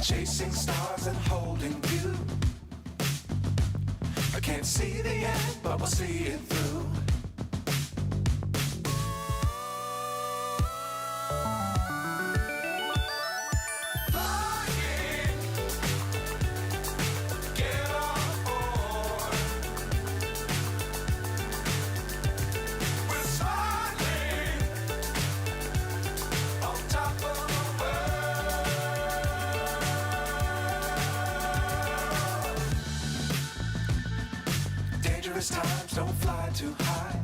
Chasing stars and holding you. I can't see the end, but we'll see it through. Times don't fly too high.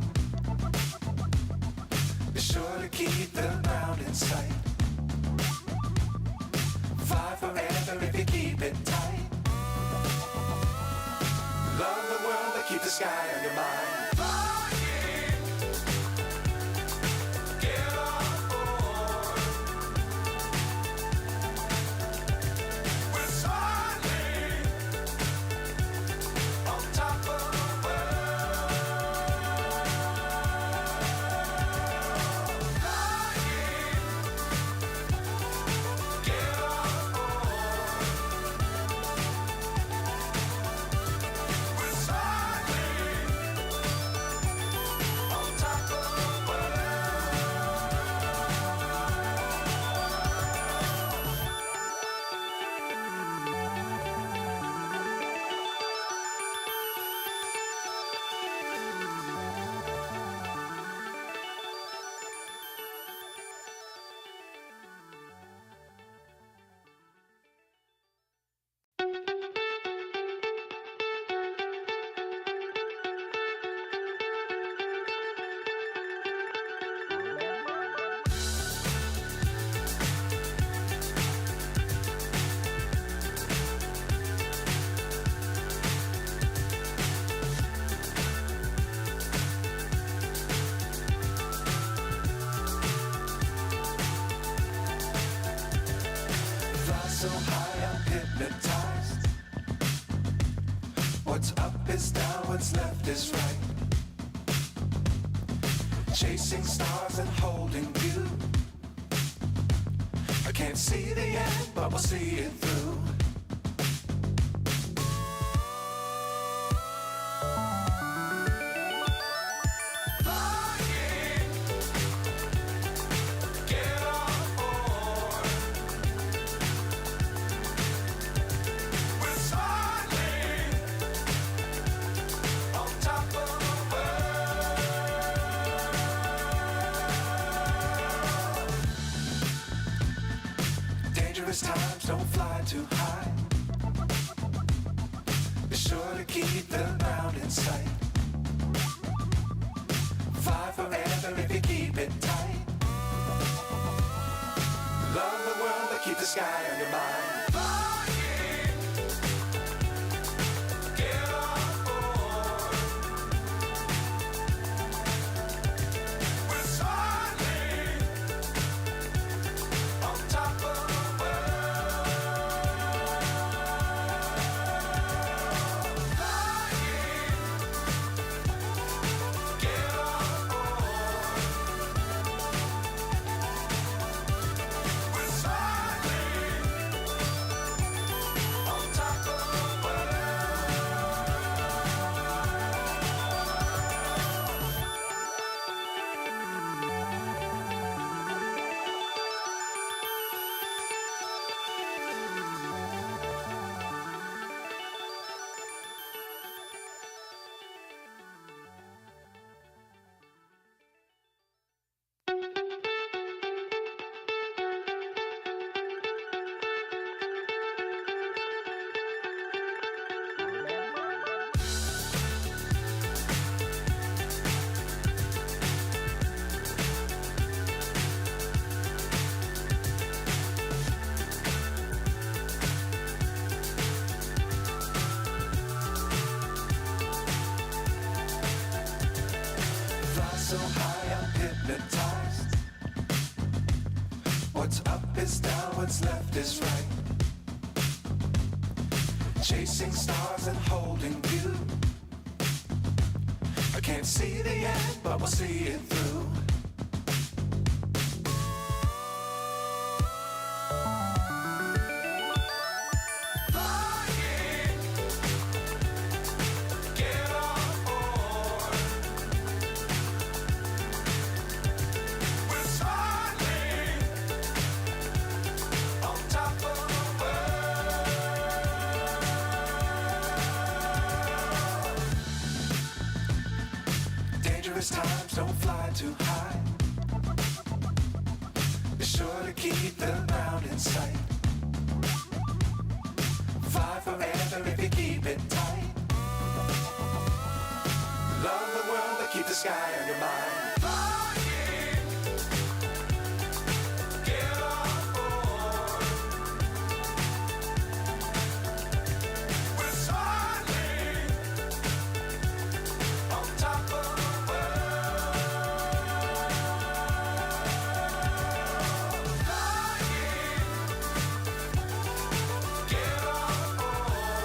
Be sure to keep the ground in sight. Fly forever if you keep it tight. Love the world but keep the sky on your mind. So high I'm hypnotized. What's up is down, what's left is right. Chasing stars and holding you. I can't see the end, but we'll see it through. Times don't fly too high. Be sure to keep the ground in sight. Fly forever if you keep it tight. Love the world but keep the sky on your mind. So high I'm hypnotized. What's up is down, what's left is right. Chasing stars and holding you. I can't see the end, but we'll see it through. dangerous times, don't fly too high. Be sure to keep the ground in sight. Fly forever if you keep it tight. Love the world, but keep the sky on your mind. Flying, get on board. We're soaring on top of the world. Flying, get on board.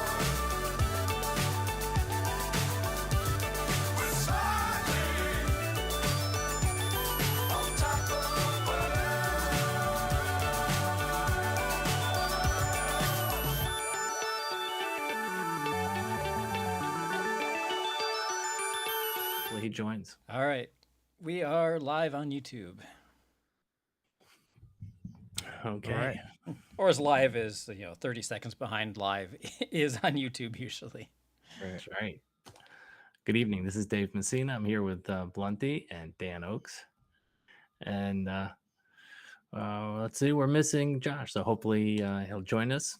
We're soaring on top of the world. Well, he joins. All right. We are live on YouTube. Okay. All right. Or as live as, 30 seconds behind live is on YouTube usually. That's right. Good evening. This is Dave Messina. I'm here with Blunty and Dan Oakes. And let's see, we're missing Josh. So hopefully he'll join us.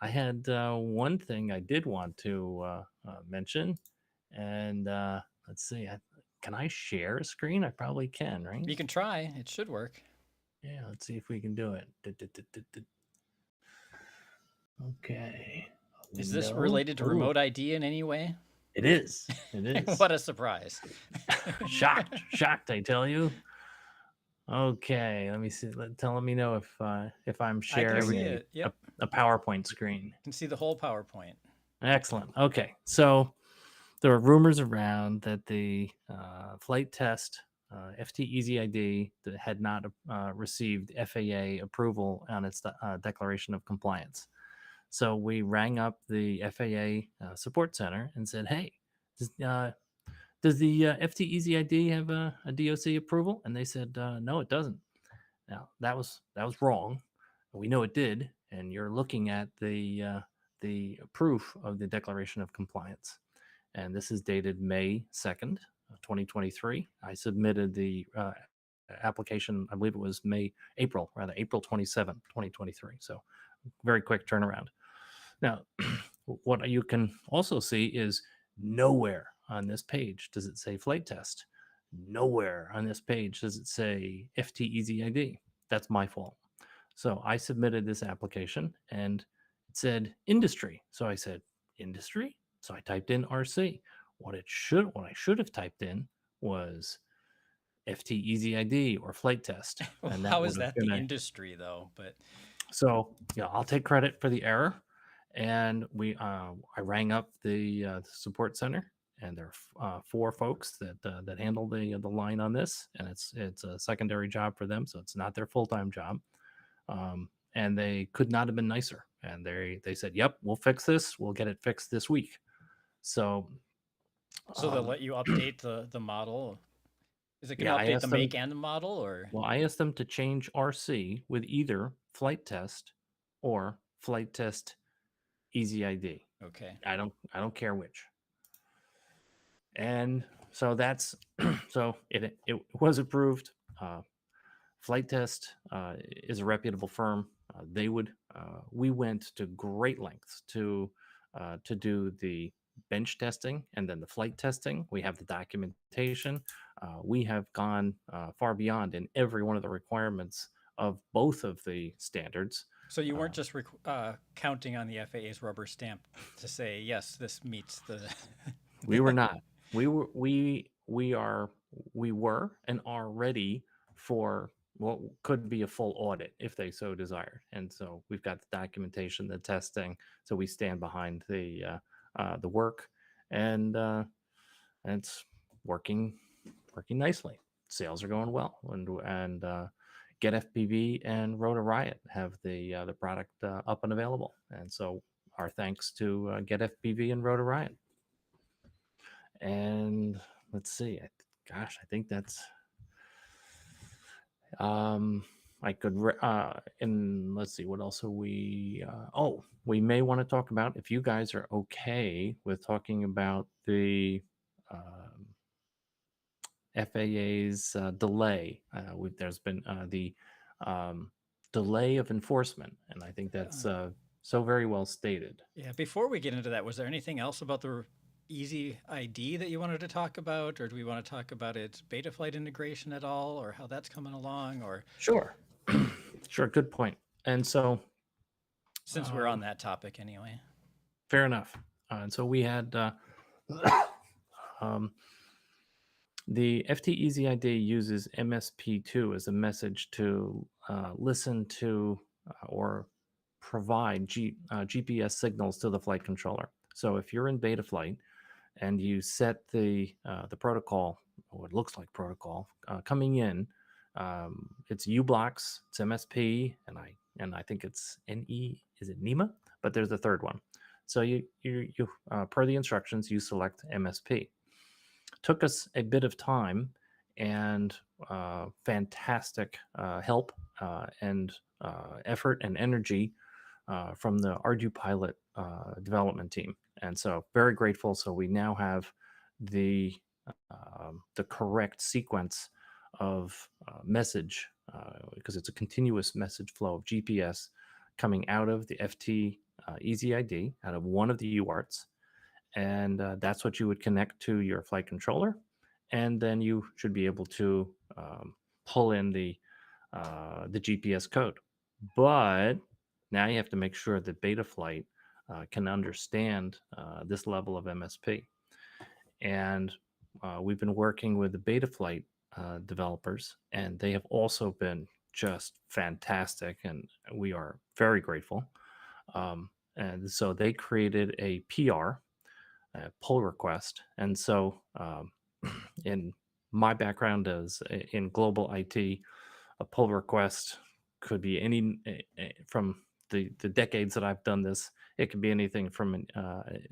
I had one thing I did want to mention. And let's see, can I share a screen? I probably can, right? You can try. It should work. Yeah, let's see if we can do it. Okay. Is this No. related to Ooh, remote ID in any way? It is. It is. What a surprise. shocked, I tell you. Okay, let me see. Tell me know if I'm sharing see it. Yep. a PowerPoint screen. You can see the whole PowerPoint. Excellent. Okay, so there are rumors around that the flight test FT Easy ID that had not received FAA approval on its declaration of compliance. So we rang up the FAA support center and said, "Hey, does the FT Easy ID have a DOC approval?" And they said, "No, it doesn't." Now that was wrong. We know it did, and you're looking at the proof of the declaration of compliance, and this is dated May 2nd, 2023. I submitted the application. I believe it was April 27th, 2023. So very quick turnaround. Now, what you can also see is nowhere on this page does it say flight test. Nowhere on this page does it say FT Easy ID. That's my fault. So I submitted this application and it said industry. So I said industry. So I typed in RC. What I should have typed in was FT Easy ID or flight test. And how is that the industry though? But so yeah, I'll take credit for the error. And I rang up the support center, and there are 4 folks that handle the line on this, and it's a secondary job for them, so it's not their full-time job. And they could not have been nicer. And they said, "Yep, we'll fix this. We'll get it fixed this week." So they'll let you update the model. Is it going to update the make and the model, or? Well, I asked them to change RC with either flight test or flight test Easy ID. Okay. I don't care which. And so that's so it was approved. Flight Test is a reputable firm. We went to great lengths to do the bench testing and then the flight testing. We have the documentation. We have gone far beyond in every one of the requirements of both of the standards. So you weren't just counting on the FAA's rubber stamp to say, yes, this meets the... We were not. We were and are ready for what could be a full audit if they so desired. And so we've got the documentation, the testing. So we stand behind the work, and it's working nicely. Sales are going well, and Get FPV and Rotor Riot have the product up and available. And so our thanks to Get FPV and Rotor Riot. And let's see, I think that's I could and let's see, what else are we we may want to talk about, if you guys are okay with talking about the FAA's delay. There's been the um, delay of enforcement, and I think that's so very well stated. Yeah, before we get into that, was there anything else about the Easy ID that you wanted to talk about, or do we want to talk about its beta flight integration at all, or how that's coming along, or Sure, sure, good point. And so, since we're on that topic anyway? fair enough. And so we had um, the FT Easy ID uses MSP2 as a message to listen to or provide GPS signals to the flight controller. So if you're in beta flight and you set the protocol, or what looks like protocol coming in, it's U blocks, it's MSP, and I think it's NE. Is it NEMA? But there's a third one. So you per the instructions, you select MSP. Took us a bit of time and fantastic help and effort and energy from the ArduPilot development team, and so very grateful. So we now have the correct sequence of message because it's a continuous message flow of GPS coming out of the FT Easy ID out of one of the UARTs, and that's what you would connect to your flight controller, and then you should be able to pull in the GPS code. But now you have to make sure that Betaflight can understand this level of MSP. And we've been working with the Betaflight developers, and they have also been just fantastic, and we are very grateful. And so they created a PR, pull request. And so, in my background as in global IT, a pull request could be any from the decades that I've done this. It could be anything from an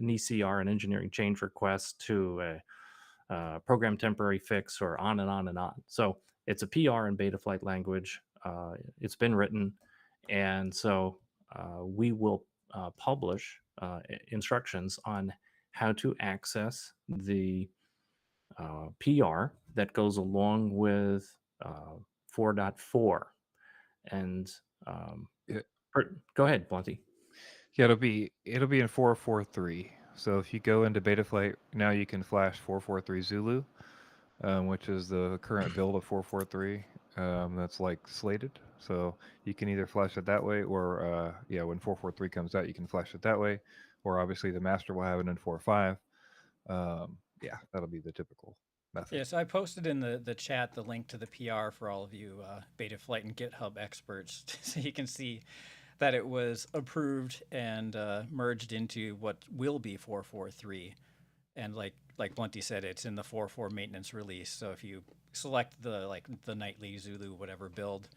ECR, an engineering change request, to a program temporary fix, or on and on and on. So it's a PR in Betaflight language. It's been written, and so we will publish instructions on how to access the PR that goes along with 4.4. And Yeah, go ahead, Blunty. yeah, it'll be in 443. So if you go into Betaflight now, you can flash 443 Zulu, which is the current build of 443. That's like slated. So you can either flash it that way, or yeah, when 443 comes out, you can flash it that way, or obviously the master will have it in 4.5. Yeah, that'll be the typical method. Yeah, so I posted in the chat the link to the PR for all of you beta flight and GitHub experts, so you can see that it was approved and merged into what will be 443. And like Blunty said, it's in the 4.4 maintenance release. So if you select the nightly Zulu whatever build,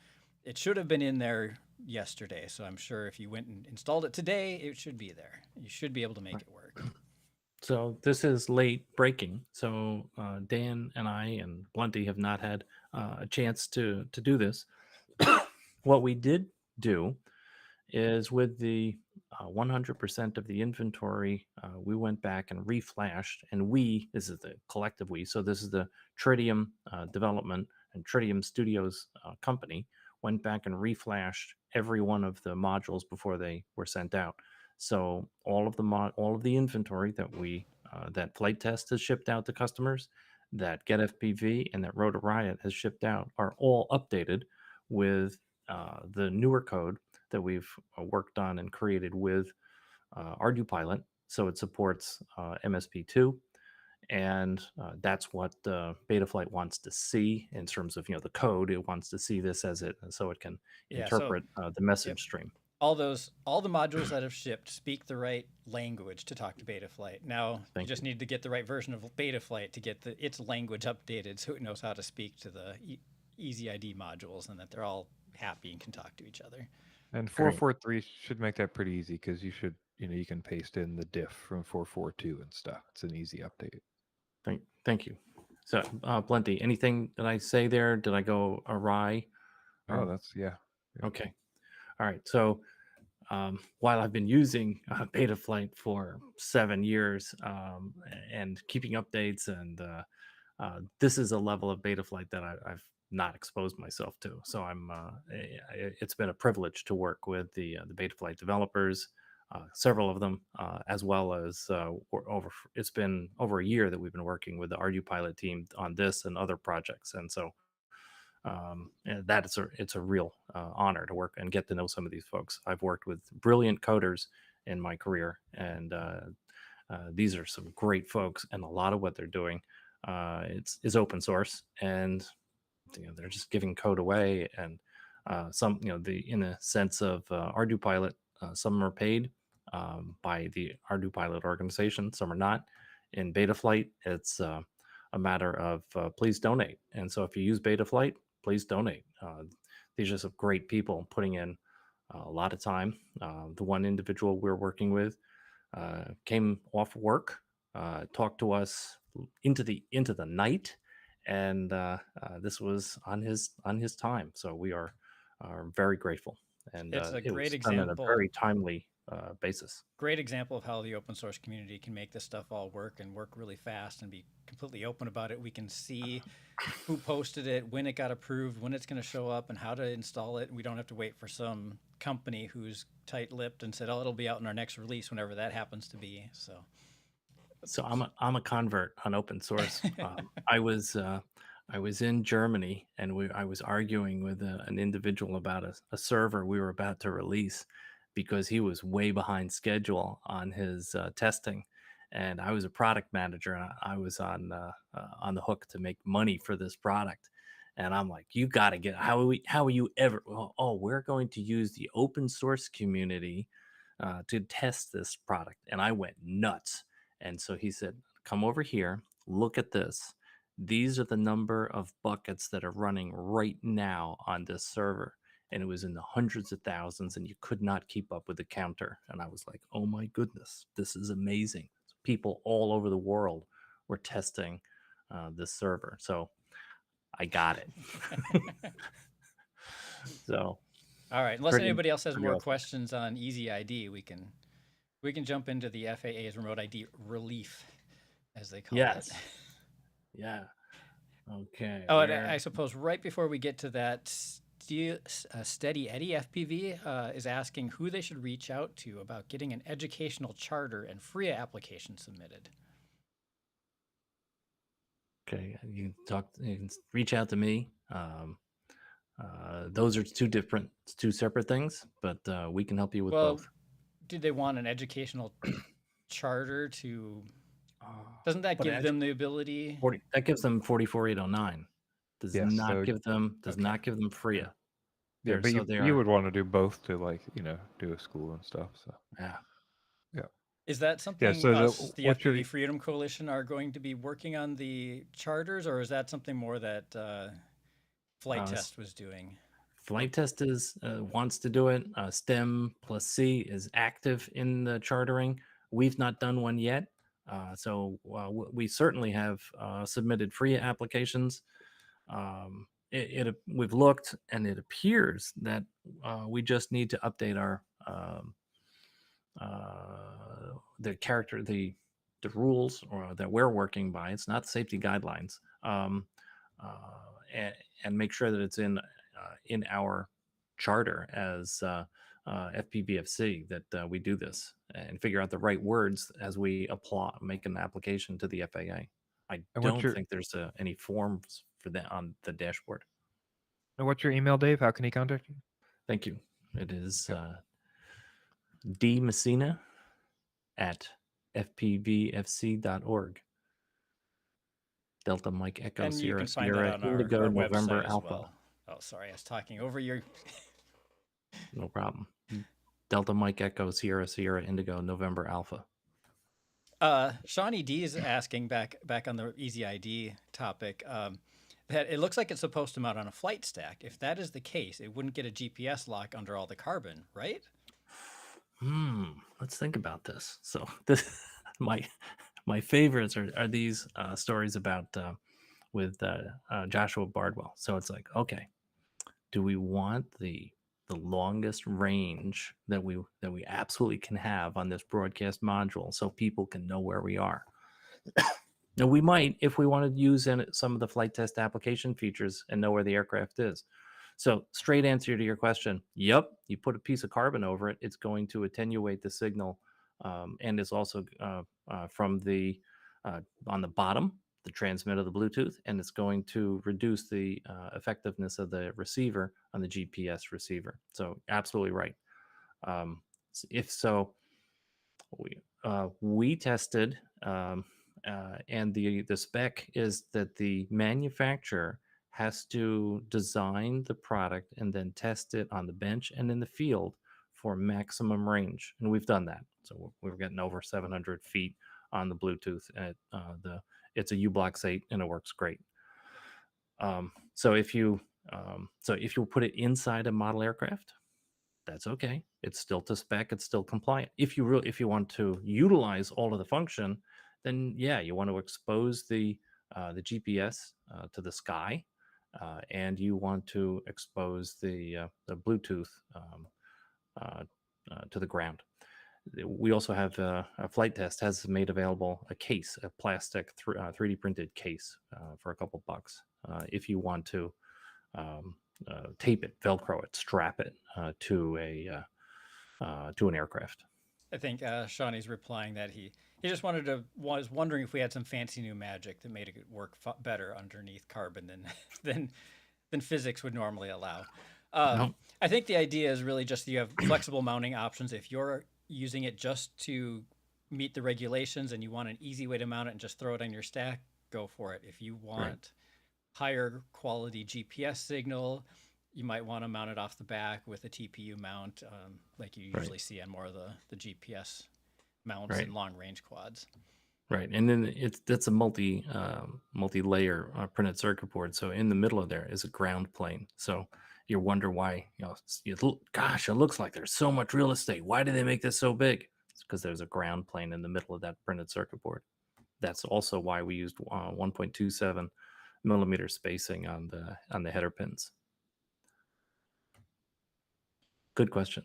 it should have been in there yesterday. So I'm sure if you went and installed it today, it should be there. You should be able to make it work. So this is late breaking. So Dan and I and Blunty have not had a chance to do this. What we did do is with the 100% of the inventory, we went back and reflashed, and this is the collective we, so this is the Tritium development and Tritium Studios company, went back and reflashed every one of the modules before they were sent out. So all of the inventory that Flight Test has shipped out to customers, that Get FPV and that Rotor Riot has shipped out, are all updated with the newer code that we've worked on and created with ArduPilot. So it supports MSP2, and that's what Betaflight wants to see in terms of the code. It wants to see this as it, so it can interpret the message stream. All the modules that have shipped speak the right language to talk to Betaflight. Now you just need to get the right version of Betaflight to get its language updated so it knows how to speak to the Easy ID modules, and that they're all happy and can talk to each other. And 443 should make that pretty easy, because you can paste in the diff from 442 and stuff. It's an easy update. Thank you. So Blunty, anything that I say there, did I go awry? Oh, that's yeah. Okay. All right. So while I've been using Betaflight for 7 years and keeping updates and this is a level of beta flight that I've not exposed myself to. So it's been a privilege to work with the beta flight developers, several of them, as well as it's been over a year that we've been working with the Ardu pilot team on this and other projects. And so and that is it's a real honor to work and get to know some of these folks. I've worked with brilliant coders in my career, and these are some great folks, and a lot of what they're doing is open source, and they're just giving code away. And some, in a sense of Ardu pilot, some are paid by the Ardu pilot organization, some are not. In beta flight, it's a matter of please donate. And so if you use beta flight, please donate. These are some great people putting in a lot of time. The one individual we're working with came off work, talked to us into the night, and this was on his time. So we are very grateful, and It's a it was great done in a example. very timely basis. Great example of how the open source community can make this stuff all work and work really fast and be completely open about it. We can see who posted it, when it got approved, when it's going to show up, and how to install it. And we don't have to wait for some company who's tight-lipped and said, "Oh, it'll be out in our next release," whenever that happens to be. So I'm a convert on open source. I was in Germany, and I was arguing with an individual about a server we were about to release because he was way behind schedule on his testing, and I was a product manager, and I was on the hook to make money for this product. And I'm like, you got to get how are you ever? Oh, we're going to use the open source community to test this product, and I went nuts. And so he said, come over here, look at this. These are the number of buckets that are running right now on this server. And it was in the hundreds of thousands, and you could not keep up with the counter. And I was like, oh my goodness, this is amazing. People all over the world were testing this server. So I got it. So, All right. Unless pretty- anybody else has pretty more awesome. questions on Easy ID, we can jump into the FAA's remote ID relief, as they call Yes. it. Yeah. Okay. Oh, and where- I suppose right before we get to that, Steady Eddie FPV is asking who they should reach out to about getting an educational charter and FRIA application submitted. Okay, you can reach out to me. Those are two separate things, but we can help you with Well, both. do they want an educational charter to? Doesn't that But give them the ability? that gives them 44809. Does Yes, not so- give them Okay. not give them FRIA. Yeah, but so they you are- would want to do both to do a school and stuff. So Yeah. Is that something so us, the what you're- FPV Freedom Coalition, are going to be working on the charters, or is that something more that Flight Test was doing? Flight Test wants to do it. STEM plus C is active in the chartering. We've not done one yet. So we certainly have submitted FRIA applications. We've looked, and it appears that we just need to update our the rules that we're working by. It's not safety guidelines, and make sure that it's in our charter as FPVFC that we do this and figure out the right words as we make an application to the FAA. I And don't think there's any forms for that on the dashboard. And what's your email, Dave? How can he contact you? Thank you. It is dmessina@fpvfc.org. Delta Mike Echo And you Sierra can find Sierra that on Indigo our November website as Alpha. well. Oh, sorry, I was talking over your. No problem. Delta Mike Echo Sierra Sierra Indigo November Alpha. Shawnee D is asking back on the Easy ID topic that it looks like it's supposed to mount on a flight stack. If that is the case, it wouldn't get a GPS lock under all the carbon, right? Let's think about this. So this my favorites are these stories about with Joshua Bardwell. So it's like, okay, do we want the longest range that we absolutely can have on this broadcast module so people can know where we are? Now, we might, if we want to use in some of the flight test application features and know where the aircraft is. So, straight answer to your question, yep, you put a piece of carbon over it, it's going to attenuate the signal, and it's also from the on the bottom, the transmit of the Bluetooth, and it's going to reduce the effectiveness of the receiver on the GPS receiver. So, absolutely right. If so, we tested, and the spec is that the manufacturer has to design the product and then test it on the bench and in the field for maximum range, and we've done that. So we're getting over 700 feet on the Bluetooth, and it's a U-Blox 8, and it works great. So if you put it inside a model aircraft, that's okay. It's still to spec. It's still compliant. If you want to utilize all of the function, then yeah, you want to expose the GPS to the sky, and you want to expose the Bluetooth to the ground. We also have a flight test has made available a case, a plastic 3D printed case for a couple bucks if you want to tape it, Velcro it, strap it to an aircraft. I think Shawnee's replying that he just was wondering if we had some fancy new magic that made it work better underneath carbon than physics would normally allow. No. I think the idea is really just you have flexible mounting options. If you're using it just to meet the regulations and you want an easy way to mount it and just throw it on your stack, go for it. If you want higher quality GPS signal, you might want to mount it off the back with a TPU mount, like you usually see on more of the GPS mounts and long range quads. Right, and then that's a multi-layer printed circuit board. So in the middle of there is a ground plane. So you wonder why, gosh, it looks like there's so much real estate. Why do they make this so big? It's because there's a ground plane in the middle of that printed circuit board. That's also why we used 1.27 millimeter spacing on the header pins. Good question.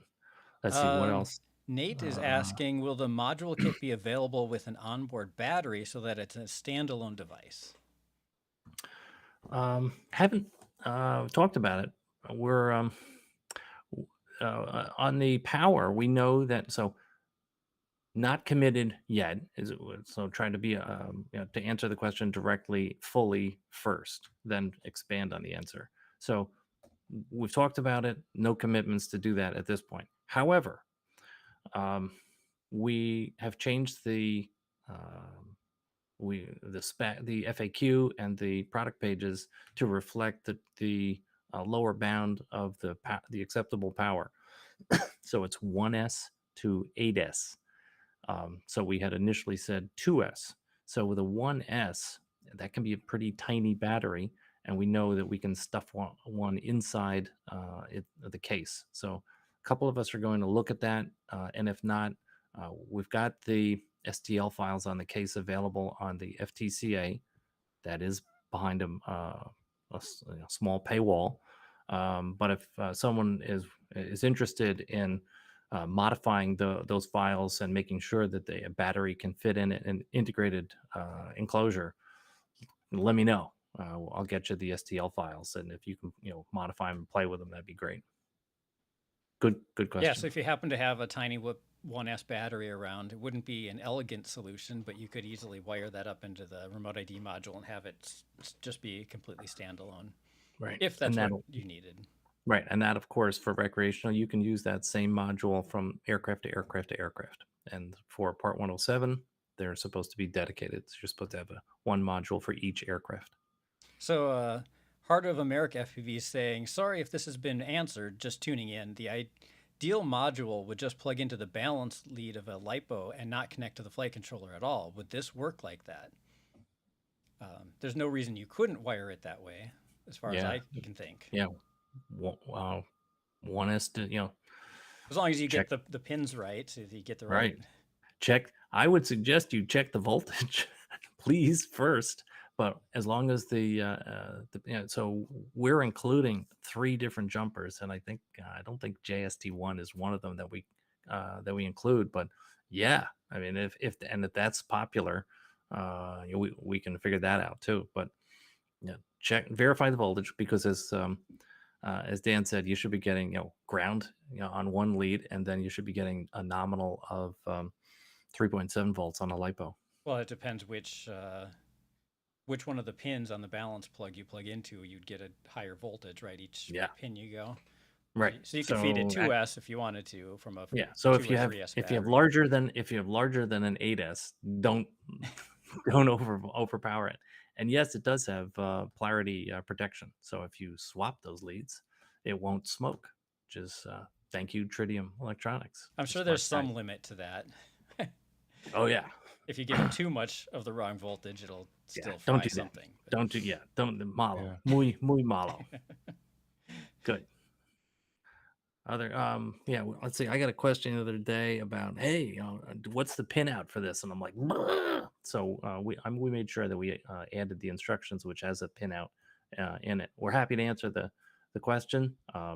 Let's see what else. Nate is asking, will the module kit be available with an onboard battery so that it's a standalone device? Haven't talked about it. We're on the power. We know that, so not committed yet. So trying to be to answer the question directly, fully first, then expand on the answer. So we've talked about it. No commitments to do that at this point. However, we have changed the FAQ and the product pages to reflect the lower bound of the acceptable power. So it's 1S to 8S. So we had initially said 2S. So with a 1S, that can be a pretty tiny battery, and we know that we can stuff one inside the case. So a couple of us are going to look at that, and if not, we've got the STL files on the case available on the FTCA. That is behind a small paywall. But if someone is interested in modifying those files and making sure that the battery can fit in an integrated enclosure, let me know. I'll get you the STL files, and if you can, modify them and play with them, that'd be great. Good question. Yeah, so if you happen to have a tiny 1S battery around, it wouldn't be an elegant solution, but you could easily wire that up into the remote ID module and have it just be completely standalone. Right. If that's what you needed. Right. And that, of course, for recreational, you can use that same module from aircraft to aircraft to aircraft. And for Part 107, they're supposed to be dedicated. So you're supposed to have one module for each aircraft. So Heart of America FPV is saying, sorry if this has been answered, just tuning in. The ideal module would just plug into the balance lead of a LiPo and not connect to the flight controller at all. Would this work like that? There's no reason you couldn't wire it that way, as far as I can think. Yeah. One is to, as long as you get the pins right, if you get the right. Check. I would suggest you check the voltage, please, first. But as long as so we're including 3 different jumpers, and I don't think JST1 is one of them that we include. But yeah, I mean, if that's popular, we can figure that out too. But verify the voltage, because as Dan said, you should be getting ground on one lead, and then you should be getting a nominal of 3.7 volts on a LiPo. Well, it depends which one of the pins on the balance plug you plug into. You'd get a higher voltage, right? Each pin you go. Right. So you could feed it 2S if you wanted to from a So 2 if you or have 3S if you have battery. larger than an 8S, don't overpower it. And yes, it does have polarity protection. So if you swap those leads, it won't smoke. Which is thank you, Tritium Electronics. I'm sure there's some limit to that. Oh yeah. If you give it too much of the wrong voltage, it'll still don't fry do something. That. Don't malo. Muy malo. Good. Let's see. I got a question the other day about, hey, what's the pin out for this? And I'm like, "Bleh." So we made sure that we added the instructions, which has a pin out in it. We're happy to answer the question,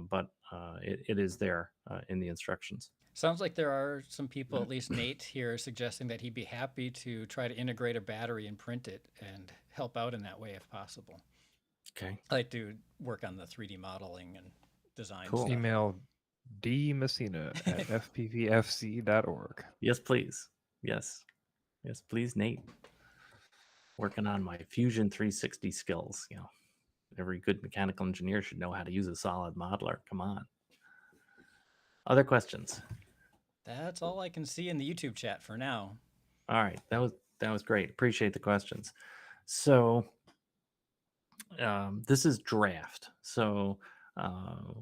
but it is there in the instructions. Sounds like there are some people, at least Nate here, suggesting that he'd be happy to try to integrate a battery and print it and help out in that way if possible. Okay. I like to work on the 3D modeling and design Cool. stuff. Email dmessina@fpvfc.org. Yes, please. Yes, please, Nate. Working on my Fusion 360 skills. Every good mechanical engineer should know how to use a solid modeler. Come on. Other questions? That's all I can see in the YouTube chat for now. All right, that was great. Appreciate the questions. So this is draft. So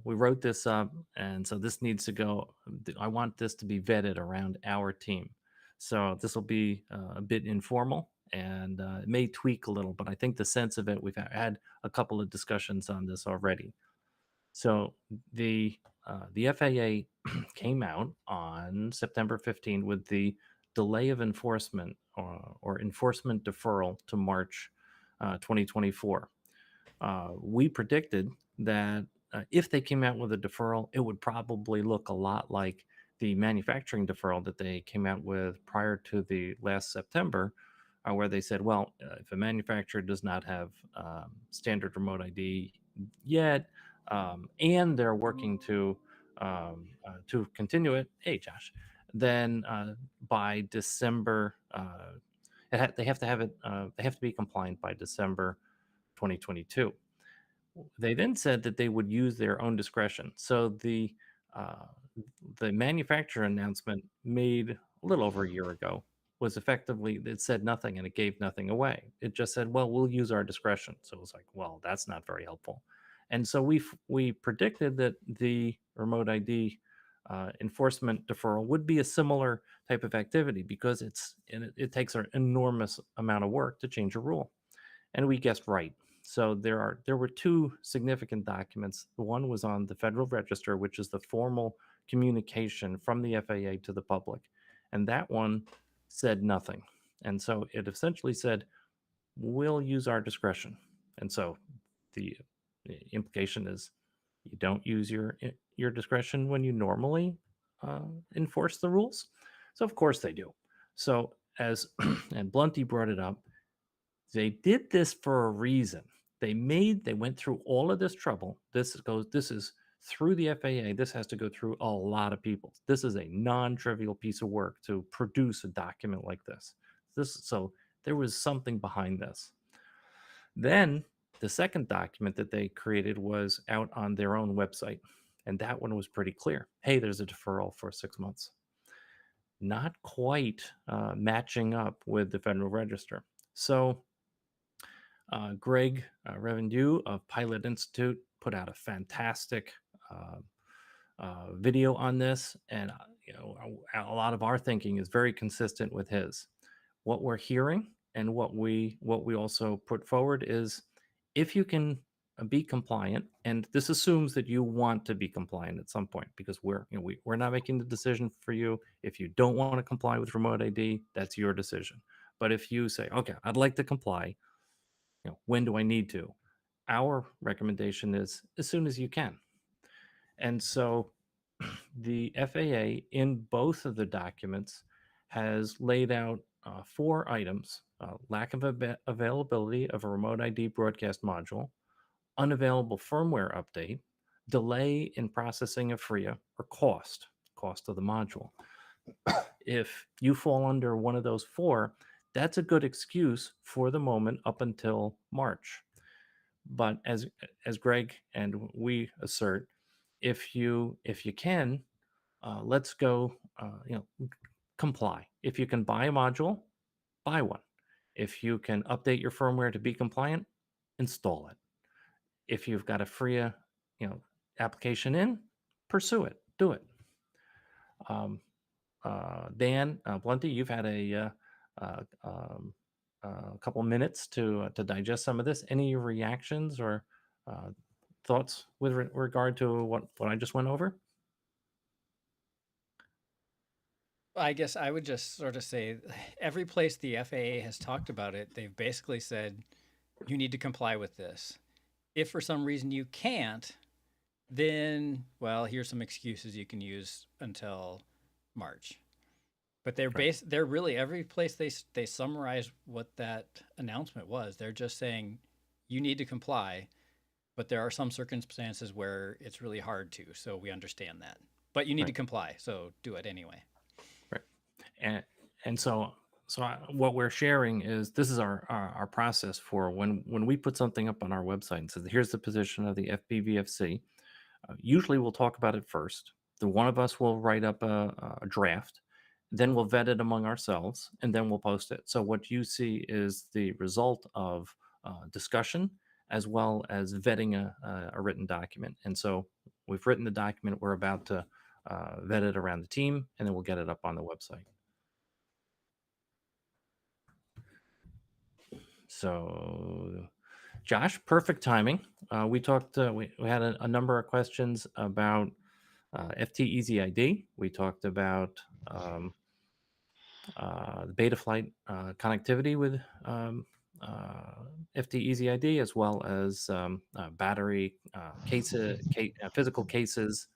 we wrote this up, and so this needs to go. I want this to be vetted around our team. So this will be a bit informal, and it may tweak a little, but I think the sense of it, we've had a couple of discussions on this already. So the FAA came out on September 15 with the delay of enforcement or enforcement deferral to March 2024. We predicted that if they came out with a deferral, it would probably look a lot like the manufacturing deferral that they came out with prior to the last September, where they said, well, if a manufacturer does not have standard remote ID yet, and they're working to continue it, hey Josh, then by December, they have to have it. They have to be compliant by December 2022. They then said that they would use their own discretion. So the manufacturer announcement made a little over a year ago was effectively, it said nothing and it gave nothing away. It just said, well, we'll use our discretion. So it was like, well, that's not very helpful. And so we predicted that the remote ID enforcement deferral would be a similar type of activity, because it takes an enormous amount of work to change a rule. And we guessed right. So there were two significant documents. The one was on the Federal Register, which is the formal communication from the FAA to the public. And that one said nothing. And so it essentially said, we'll use our discretion. And so the implication is you don't use your discretion when you normally enforce the rules. So of course they do. So as and Blunty brought it up, they did this for a reason. They went through all of this trouble. This is through the FAA. This has to go through a lot of people. This is a non-trivial piece of work to produce a document like this. So there was something behind this. Then the second document that they created was out on their own website, and that one was pretty clear. Hey, there's a deferral for 6 months. Not quite matching up with the Federal Register. So Greg Revenue of Pilot Institute put out a fantastic video on this, and a lot of our thinking is very consistent with his. What we're hearing and what we also put forward is, if you can be compliant, and this assumes that you want to be compliant at some point, because we're not making the decision for you. If you don't want to comply with remote ID, that's your decision. But if you say, okay, I'd like to comply, when do I need to? Our recommendation is as soon as you can. And so the FAA in both of the documents has laid out 4 items lack of availability of a remote ID broadcast module, unavailable firmware update, delay in processing of FRIA, or cost of the module. If you fall under one of those four, that's a good excuse for the moment up until March. But as Greg and we assert, if you can, let's go, comply. If you can buy a module, buy one. If you can update your firmware to be compliant, install it. If you've got a FRIA, application in, pursue it, do it. Dan Blunty, you've had a couple minutes to digest some of this. Any reactions or thoughts with regard to what I just went over? I guess I would just sort of say every place the FAA has talked about it, they've basically said you need to comply with this. If for some reason you can't, then, well, here's some excuses you can use until March. But they're really, every place they summarize what that announcement was. They're just saying you need to comply, but there are some circumstances where it's really hard to. So we understand that. But you need to comply, so do it anyway. Right. And so what we're sharing is this is our process for when we put something up on our website and says, here's the position of the FPVFC. Usually we'll talk about it first. The one of us will write up a draft, then we'll vet it among ourselves, and then we'll post it. So what you see is the result of discussion as well as vetting a written document. And so we've written the document. We're about to vet it around the team, and then we'll get it up on the website. So, Josh, perfect timing. We talked. We had a number of questions about FT Easy ID. We talked about the Betaflight connectivity with FT Easy ID, as well as battery physical cases,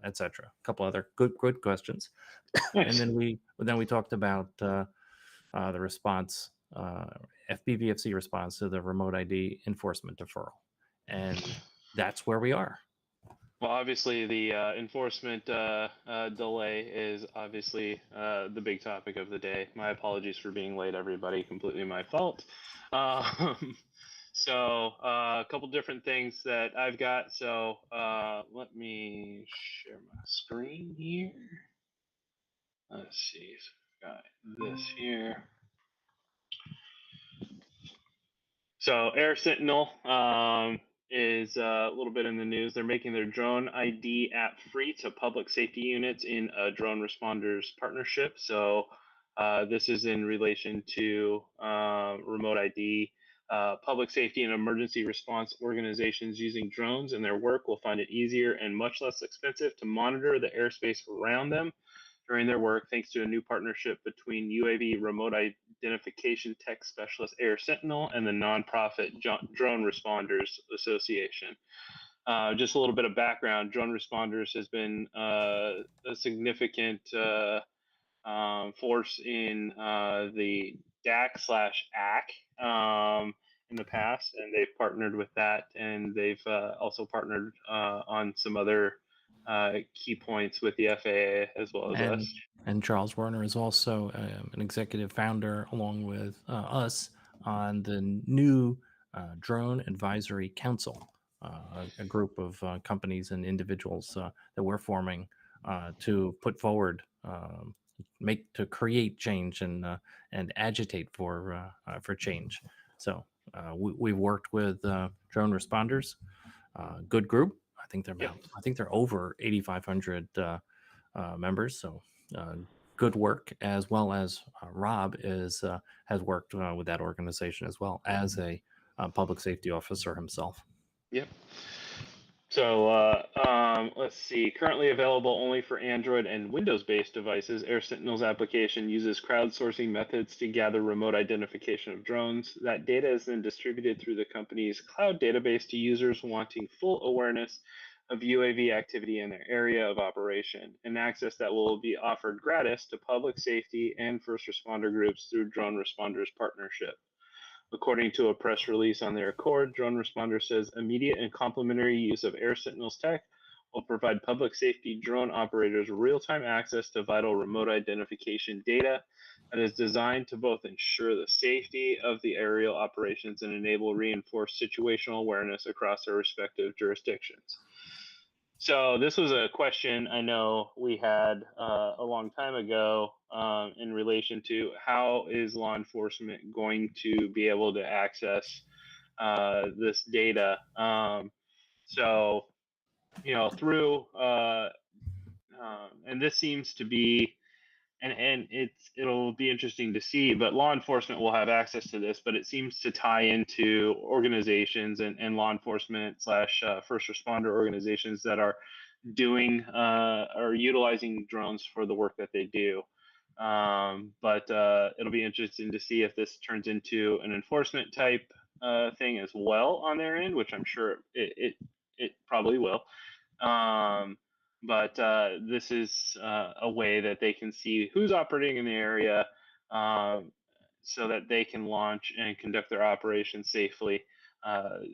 etc. A couple other good questions. Nice. And then we talked about the response, FPVFC response to the remote ID enforcement deferral, and that's where we are. Well, obviously, the enforcement delay is obviously the big topic of the day. My apologies for being late, everybody. Completely my fault. So a couple different things that I've got. So let me share my screen here. Let's see. So I've got this here. So Air Sentinel is a little bit in the news. They're making their drone ID app free to public safety units in a drone responders partnership. So this is in relation to remote ID. Public safety and emergency response organizations using drones in their work will find it easier and much less expensive to monitor the airspace around them during their work, thanks to a new partnership between UAV remote identification tech specialist Air Sentinel and the nonprofit Drone Responders Association. Just a little bit of background: Drone Responders has been a significant force in the DAC/AC in the past, and they've partnered with that, and they've also partnered on some other key points with the FAA as well as us. And Charles Werner is also an executive founder, along with us, on the new Drone Advisory Council, a group of companies and individuals that we're forming to put forward, to create change and agitate for change. So we've worked with drone responders, good group. I think they're over 8,500 members. So good work, as well as Rob has worked with that organization as well as a public safety officer himself. Yep. So let's see. Currently available only for Android and Windows-based devices, Air Sentinel's application uses crowdsourcing methods to gather remote identification of drones. That data is then distributed through the company's cloud database to users wanting full awareness of UAV activity in their area of operation, and access that will be offered gratis to public safety and first responder groups through Drone Responders Partnership. According to a press release on their Accord, Drone Responder says immediate and complementary use of Air Sentinel's tech will provide public safety drone operators real-time access to vital remote identification data that is designed to both ensure the safety of the aerial operations and enable reinforced situational awareness across their respective jurisdictions. So this was a question I know we had a long time ago in relation to how is law enforcement going to be able to access this data. So, through and this seems to be, and it'll be interesting to see, but law enforcement will have access to this, but it seems to tie into organizations and law enforcement slash first responder organizations that are doing or utilizing drones for the work that they do. But it'll be interesting to see if this turns into an enforcement type thing as well on their end, which I'm sure it probably will. But this is a way that they can see who's operating in the area so that they can launch and conduct their operations safely.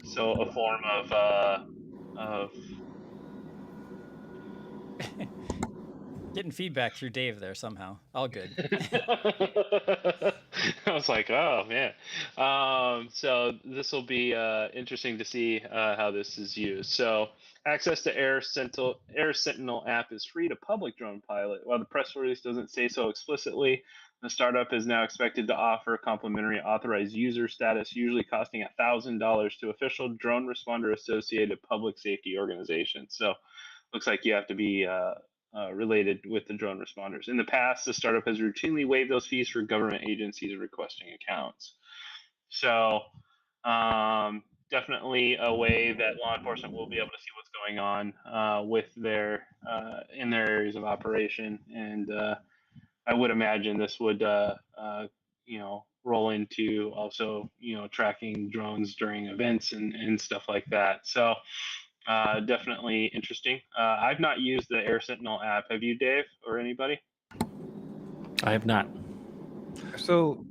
So a form of Getting feedback through Dave there somehow. All good. I was like, oh man. So this will be interesting to see how this is used. So access to Air Sentinel app is free to public drone pilot. While the press release doesn't say so explicitly, the startup is now expected to offer complimentary authorized user status, usually costing $1,000 to official drone responder associated public safety organizations. So looks like you have to be related with the drone responders. In the past, the startup has routinely waived those fees for government agencies requesting accounts. So definitely a way that law enforcement will be able to see what's going on with their in their areas of operation. And I would imagine this would roll into also tracking drones during events and stuff like that. So definitely interesting. I've not used the Air Sentinel app. Have you, Dave, or anybody? I have not. So,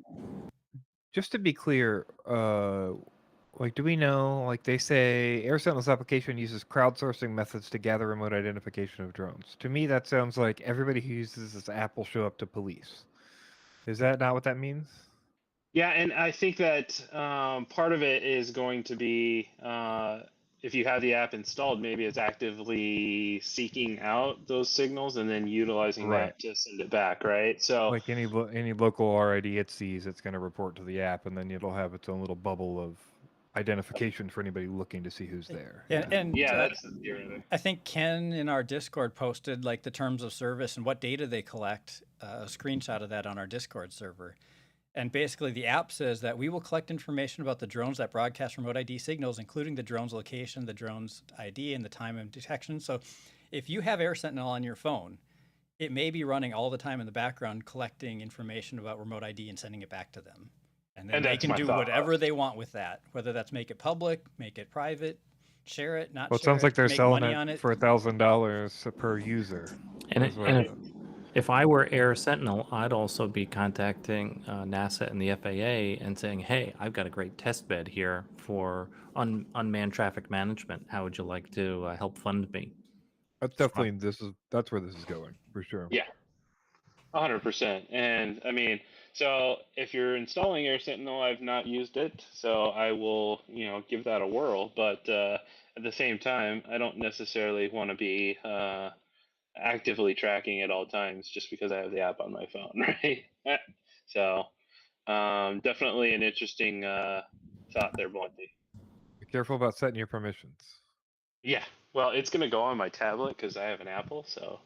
just to be clear, do we know? Like they say, Air Sentinel's application uses crowdsourcing methods to gather remote identification of drones. To me, that sounds like everybody who uses this app will show up to police. Is that not what that means? Yeah, and I think that part of it is going to be if you have the app installed, maybe it's actively seeking out those signals and then utilizing Right. that to send it back, right? So Like any local RID it sees, it's going to report to the app, and then it'll have its own little bubble of identification for anybody looking to see who's there. And yeah, that's the theory. I think Ken in our Discord posted like the terms of service and what data they collect, a screenshot of that on our Discord server. And basically the app says that we will collect information about the drones that broadcast remote ID signals, including the drone's location, the drone's ID, and the time of detection. So if you have Air Sentinel on your phone, it may be running all the time in the background, collecting information about remote ID and sending it back to them. And then they can do whatever they want with that, whether that's make it public, make it private, share it, not Well, it share sounds like they're make selling money on it it. for $1,000 per user. And if I were Air Sentinel, I'd also be contacting NASA and the FAA and saying, hey, I've got a great test bed here for unmanned traffic management. How would you like to help fund me? That's definitely that's where this is going for sure. Yeah, 100%. And I mean, so if you're installing Air Sentinel, I've not used it, so I will give that a whirl. But at the same time, I don't necessarily want to be actively tracking at all times just because I have the app on my phone, right? So definitely an interesting thought there, Blunty. Be careful about setting your permissions. Yeah, well, it's going to go on my tablet because I have an Apple, so.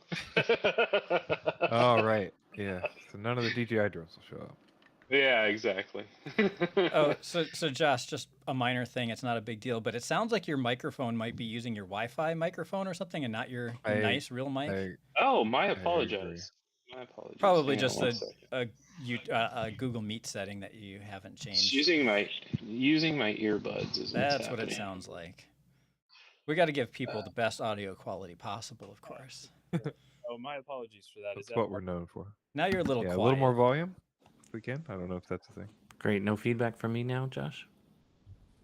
Oh, right. Yeah. So none of the DJI drones will show up. Yeah, exactly. Oh, so Josh, just a minor thing. It's not a big deal, but it sounds like your microphone might be using your Wi-Fi microphone or something, and not your nice real mic. Oh, my apologies. My apologies. Probably just a Google Meet setting that you haven't changed. Using my earbuds is That's what it sounds like. We got to give people the best audio quality possible, of course. Oh, my apologies for that. Is That's that what we're known for. Now you're a little Yeah, quiet. a little more volume, if we can. I don't know if that's a thing. Great. No feedback from me now, Josh?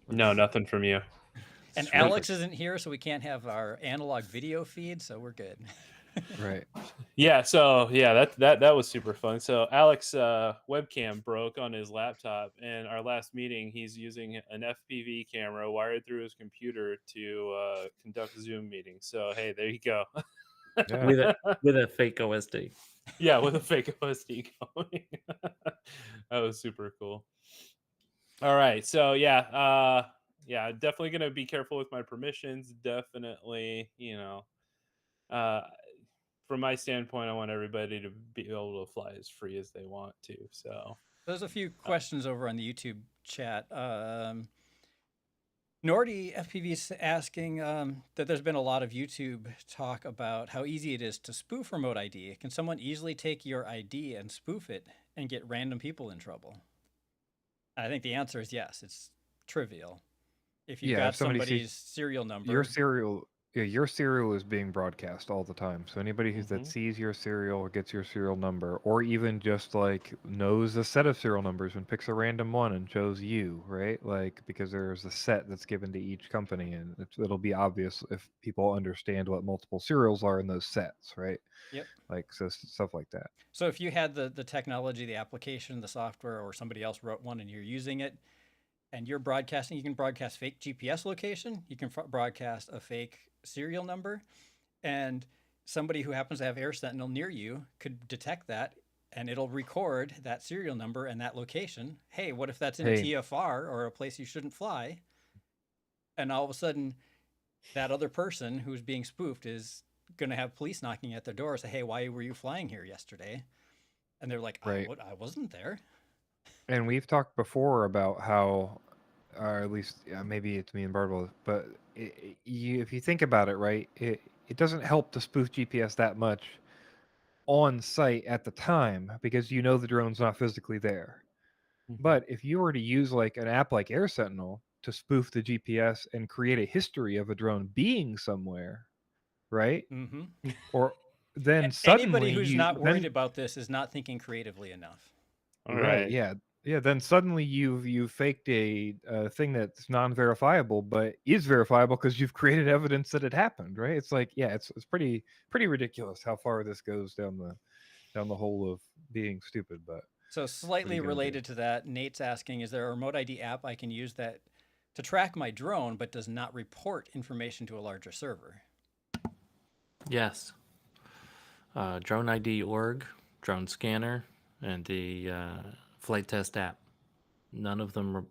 No, nothing from you. And Sweet. Alex isn't here, so we can't have our analog video feed, so we're good. Right. Yeah, so yeah, that was super fun. So Alex webcam broke on his laptop, and our last meeting, he's using an FPV camera wired through his computer to conduct Zoom meetings. So hey, there you go. Yeah. With a fake OSD. Yeah, with a fake OSD going. That was super cool. All right, so yeah, definitely gonna be careful with my permissions. Definitely, from my standpoint, I want everybody to be able to fly as free as they want to. So There's a few questions over on the YouTube chat. Nordy FPV is asking that there's been a lot of YouTube talk about how easy it is to spoof remote ID. Can someone easily take your ID and spoof it and get random people in trouble? I think the answer is yes. It's trivial. If you've Yeah, got if somebody somebody's sees serial number, your serial is being broadcast all the time. So anybody that sees your serial or gets your serial number, or even just like knows a set of serial numbers and picks a random one and shows you, right? Like, because there's a set that's given to each company, and it'll be obvious if people understand what multiple serials are in those sets, right? Yep. Like, so stuff like that. So if you had the technology, the application, the software, or somebody else wrote one and you're using it, and you're broadcasting, you can broadcast fake GPS location, you can broadcast a fake serial number, and somebody who happens to have Air Sentinel near you could detect that, and it'll record that serial number and that location. Hey, what if that's in a TFR or a place you shouldn't fly? And all of a sudden, that other person who's being spoofed is going to have police knocking at their door, say, hey, why were you flying here yesterday? And they're like, Right. I wasn't there. And we've talked before about how, or at least maybe it's me and Bartle, but if you think about it, right, it doesn't help to spoof GPS that much on site at the time because you know the drone's not physically there. But if you were to use like an app like Air Sentinel to spoof the GPS and create a history of a drone being somewhere, right? Mm-hmm. Or then suddenly anybody who's not worried about this is not thinking creatively enough. Right. Yeah. Then suddenly you've faked a thing that's non-verifiable, but is verifiable because you've created evidence that it happened. Right. It's like, yeah, it's pretty ridiculous how far this goes down the hole of being stupid. But so slightly related to that, Nate's asking, is there a remote ID app I can use that to track my drone but does not report information to a larger server? Yes. Drone ID.org, Drone Scanner, and the Flight Test app. None of them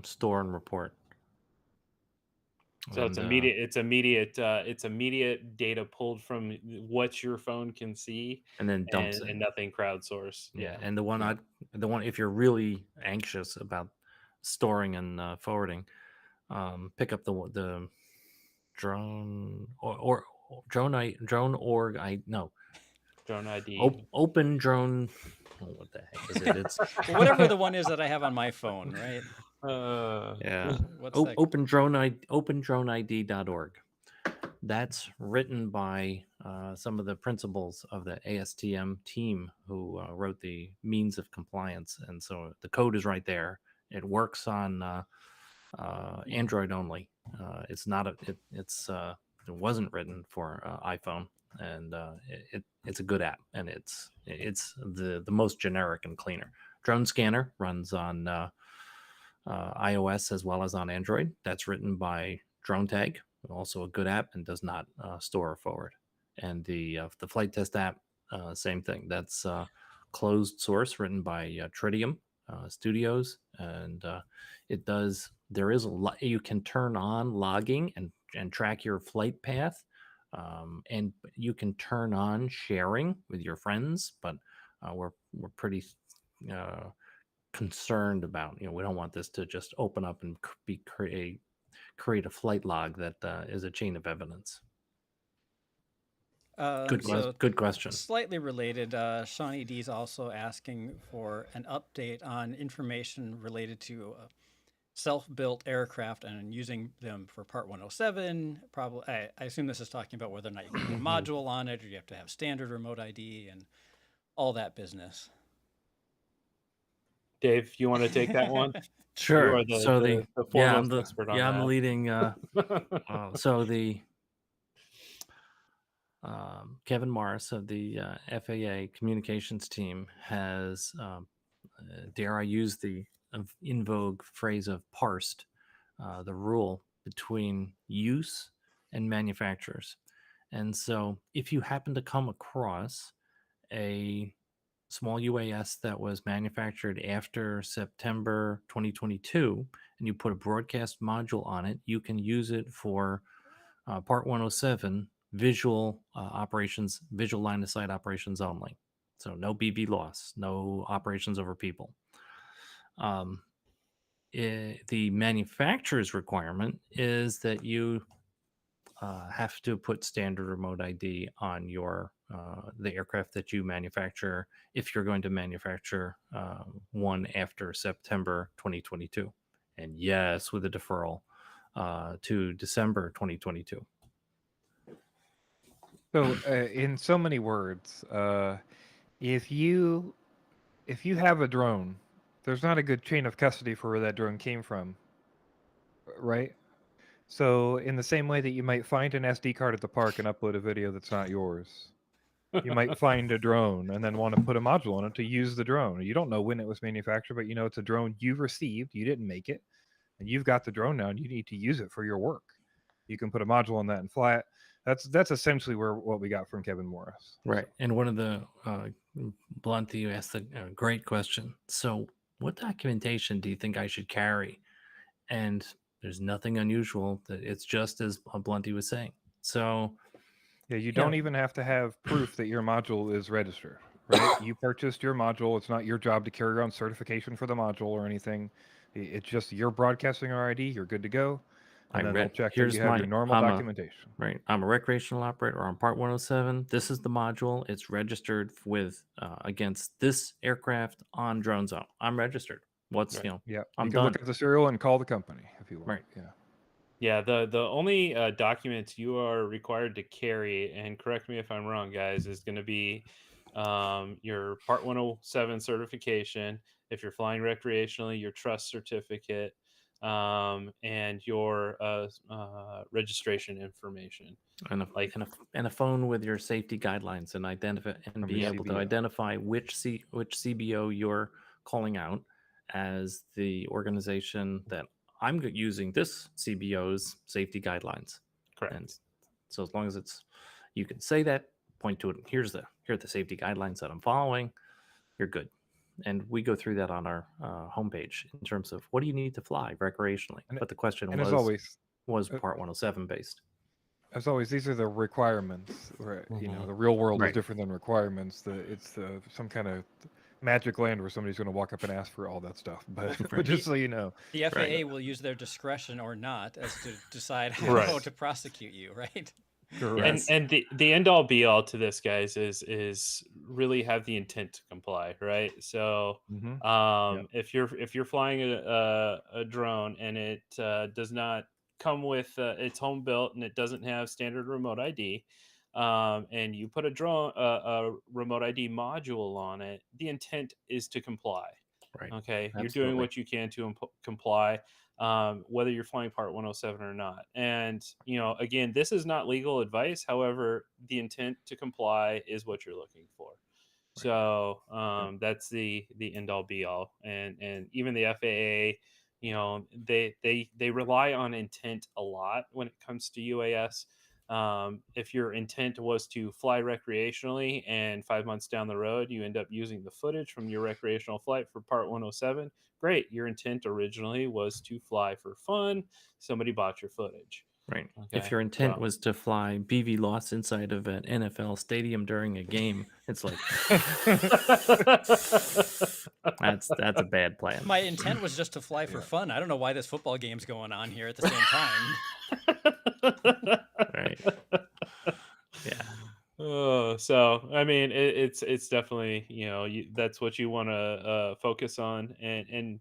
store and report. So it's immediate data pulled from what your phone can see, and then dumps and nothing crowdsourced. Yeah, and the one if you're really anxious about storing and forwarding, pick up the drone or drone org. Drone ID. Open drone. What the heck is it? It's whatever the one is that I have on my phone, right? Yeah. What's that? OpenDroneID.org. That's written by some of the principals of the ASTM team who wrote the means of compliance, and so the code is right there. It works on Android only. It's not it wasn't written for iPhone, and it's a good app, and it's the most generic and cleaner. Drone Scanner runs on iOS as well as on Android. That's written by Drone Tag, also a good app, and does not store or forward. And the Flight Test app, same thing. That's closed source, written by Tritium Studios, and it does. There is you can turn on logging and track your flight path, and you can turn on sharing with your friends. But we're pretty concerned about, we don't want this to just open up and create a flight log that is a chain of evidence. Good question. Slightly related, Shawnee D's also asking for an update on information related to self-built aircraft and using them for Part 107. Probably, I assume this is talking about whether or not you can put a module on it, or you have to have standard remote ID and all that business. Dave, you want to take that one? You Sure. are So the I'm foremost the expert on I'm the that. leading. So the Kevin Morris of the FAA communications team has, dare I use the in vogue phrase of parsed the rule between use and manufacturers. And so if you happen to come across a small UAS that was manufactured after September 2022 and you put a broadcast module on it, you can use it for Part 107 visual operations, visual line of sight operations only. So no BB loss, no operations over people. The manufacturer's requirement is that you have to put standard remote ID on your the aircraft that you manufacture if you're going to manufacture one after September 2022, and yes, with a deferral to December 2022. So, in so many words, if you have a drone, there's not a good chain of custody for where that drone came from, right? So, in the same way that you might find an SD card at the park and upload a video that's not yours, you might find a drone and then want to put a module on it to use the drone. You don't know when it was manufactured, but you know it's a drone you received, you didn't make it, and you've got the drone now and you need to use it for your work. You can put a module on that and fly it. That's essentially what we got from Kevin Morris. Right. And one of the Blunt, you asked a great question. So, what documentation do you think I should carry? And there's nothing unusual. That it's just as Blunty was saying. So, Yeah, you don't even have to have proof that your module is registered, right? You purchased your module. It's not your job to carry around certification for the module or anything. It's just you're broadcasting our ID. You're good to go. And then they'll check that you have your normal documentation. Right. I'm a recreational operator on Part 107. This is the module. It's registered with against this aircraft on Drone Zone. I'm registered. What's Right. you know? Yeah, I'm you can done. look at the serial and call the company if you want. Right. Yeah. Yeah, the only documents you are required to carry, and correct me if I'm wrong, guys, is going to be your Part 107 certification. If you're flying recreationally, your trust certificate, and your registration information. And a phone with your safety guidelines and identify and From be your able to CBO. identify which CBO you're calling out as the organization that I'm using this CBO's safety guidelines. Correct. And so as long as you can say that, point to it. Here are the safety guidelines that I'm following. You're good. And we go through that on our homepage in terms of what do you need to fly recreationally. But the question as always, was Part 107 based. As always, these are the requirements. Right? You know, the real world Right. is different than requirements. It's some kind of magic land where somebody's going to walk up and ask for all that stuff. But just so you know, The FAA Right. will use their discretion or not as to decide how Right. to prosecute you, right? correct. And the end all be all to this, guys, is really have the intent to comply, right? So Mhm. if you're flying a drone and it does not come with it's home built and it doesn't have standard remote ID, and you put a remote ID module on it, the intent is to comply. Right. Okay, you're Absolutely. doing what you can to comply, whether you're flying Part 107 or not. And again, this is not legal advice. However, the intent to comply is what you're looking for. Right. So that's the end all be all. And even the FAA, they rely on intent a lot when it comes to UAS. If your intent was to fly recreationally and 5 months down the road you end up using the footage from your recreational flight for Part 107, great. Your intent originally was to fly for fun. Somebody bought your footage. Right. Okay, If your intent was to fly BV loss inside of an NFL stadium during a game, it's like that's a bad plan. My intent was just to fly for fun. I don't know why this football game's going on here at the same time. Right. Yeah. So I mean, it's definitely, that's what you want to focus on, and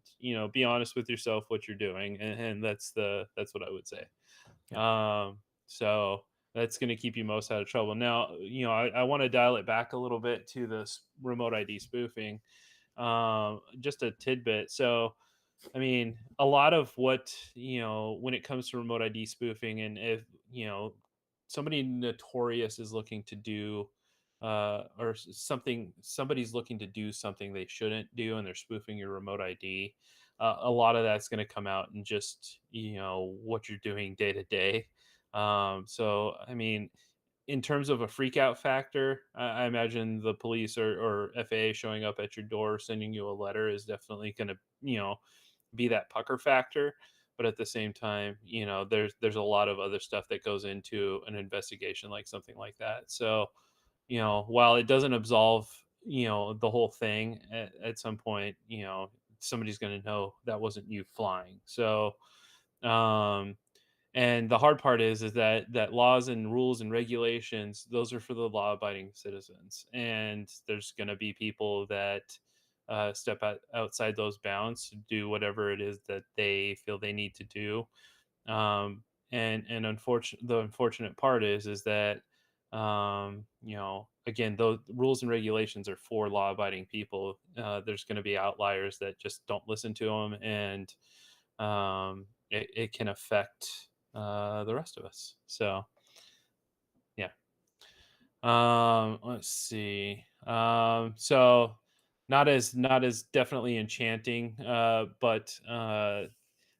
be honest with yourself what you're doing, and that's what I would say. Yeah. So that's going to keep you most out of trouble. Now, I want to dial it back a little bit to this remote ID spoofing. Just a tidbit. So, I mean, a lot of what, when it comes to remote ID spoofing, and if, somebody notorious is looking to do, somebody's looking to do something they shouldn't do, and they're spoofing your remote ID, a lot of that's going to come out in just, what you're doing day to day. So, I mean, in terms of a freak out factor, I imagine the police or FAA showing up at your door, sending you a letter is definitely going to, be that pucker factor. But at the same time, there's a lot of other stuff that goes into an investigation like something like that. So, while it doesn't absolve, the whole thing, at some point, somebody's going to know that wasn't you flying. So, um, and the hard part is that laws and rules and regulations, those are for the law abiding citizens, and there's going to be people that step outside those bounds to do whatever it is that they feel they need to do. The unfortunate part is that, again, those rules and regulations are for law abiding people. There's going to be outliers that just don't listen to them, and it can affect the rest of us. So, yeah. Let's see. So not as definitely enchanting, but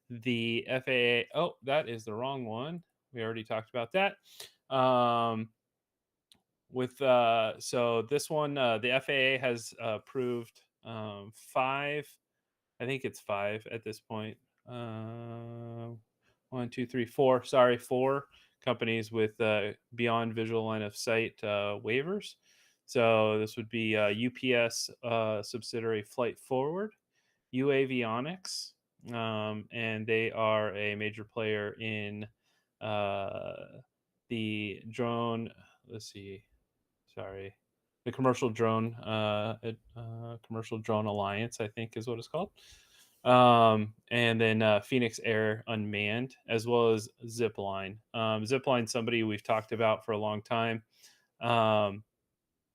the FAA. Oh, that is the wrong one. We already talked about that. So this one, the FAA has approved five. I think it's five at this point. One, two, three, four. Sorry, four companies with beyond visual line of sight waivers. So this would be UPS subsidiary Flight Forward, UAvionics, and they are a major player in uh, the drone. Let's see. Sorry, the commercial drone alliance, I think, is what it's called. And then Phoenix Air Unmanned, as well as Zipline. Zipline, somebody we've talked about for a long time.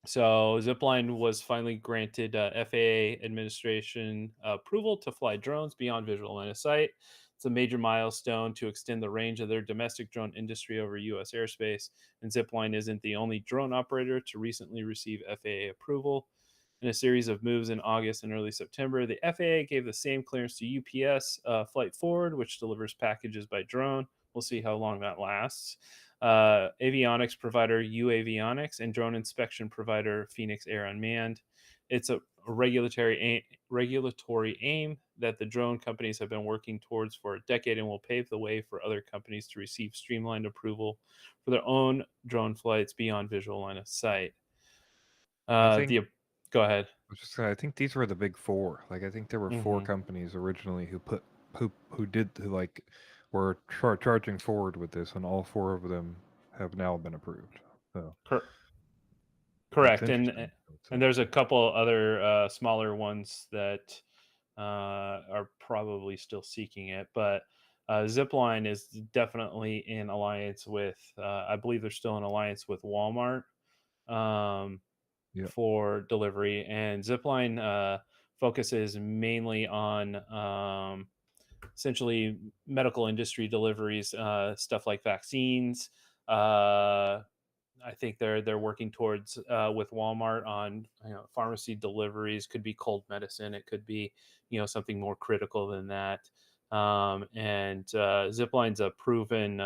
So Zipline was finally granted FAA administration approval to fly drones beyond visual line of sight. It's a major milestone to extend the range of their domestic drone industry over U.S. airspace. And Zipline isn't the only drone operator to recently receive FAA approval. In a series of moves in August and early September, the FAA gave the same clearance to UPS Flight Forward, which delivers packages by drone. We'll see how long that lasts. Avionics provider UAvionics, and drone inspection provider Phoenix Air Unmanned. It's a regulatory aim that the drone companies have been working towards for a decade, and will pave the way for other companies to receive streamlined approval for their own drone flights beyond visual line of sight. I think Go ahead. I think these were the big four. Like I think there were four companies originally who were charging forward with this, and all four of them have now been approved. So Correct, interesting, and there's a couple other smaller ones that are probably still seeking it, but Zipline is definitely in alliance with. I believe they're still in alliance with Walmart Yeah. for delivery, and Zipline focuses mainly on essentially medical industry deliveries, stuff like vaccines. I think they're working towards with Walmart on pharmacy deliveries. Could be cold medicine. It could be something more critical than that. And Zipline's a proven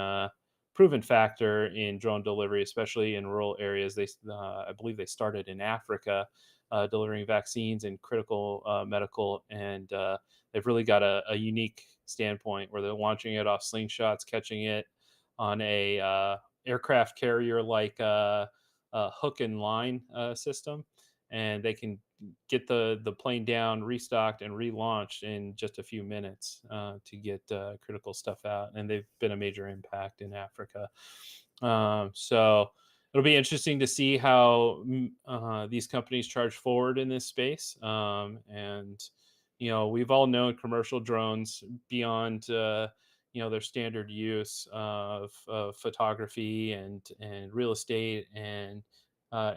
factor in drone delivery, especially in rural areas. I believe they started in Africa, delivering vaccines and critical medical, and they've really got a unique standpoint where they're launching it off slingshots, catching it on a aircraft carrier like hook and line system, and they can get the plane down, restocked, and relaunched in just a few minutes to get critical stuff out. And they've been a major impact in Africa. So it'll be interesting to see how these companies charge forward in this space. And we've all known commercial drones beyond their standard use of photography and real estate and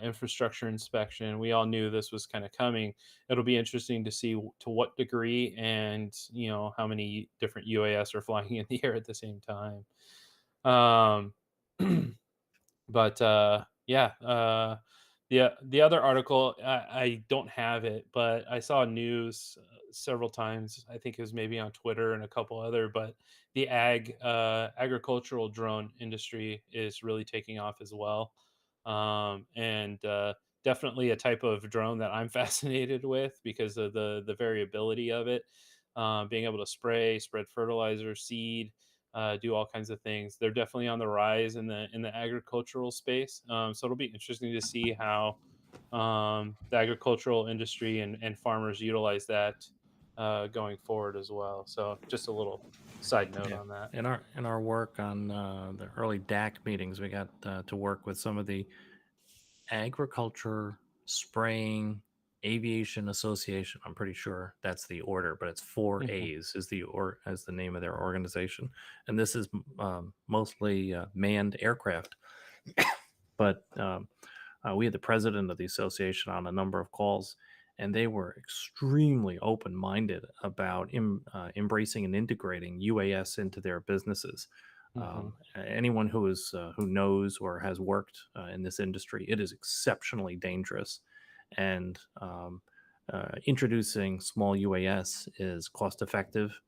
infrastructure inspection. We all knew this was kind of coming. It'll be interesting to see to what degree and how many different UAS are flying in the air at the same time. Um, but yeah, the other article, I don't have it, but I saw news several times. I think it was maybe on Twitter and a couple other, but the agricultural drone industry is really taking off as well. And definitely a type of drone that I'm fascinated with because of the variability of it. Being able to spread fertilizer, seed, do all kinds of things. They're definitely on the rise in the agricultural space. So it'll be interesting to see how the agricultural industry and farmers utilize that going forward as well. So just a little side note on that. In our work on the early DAC meetings, we got to work with some of the agriculture spraying aviation association. I'm pretty sure that's the order, but it's 4 A's is the name of their organization, and this is mostly manned aircraft. But we had the president of the association on a number of calls, and they were extremely open-minded about embracing and integrating UAS into their businesses. Anyone who knows or has worked in this industry, it is exceptionally dangerous, and introducing small UAS is cost effective.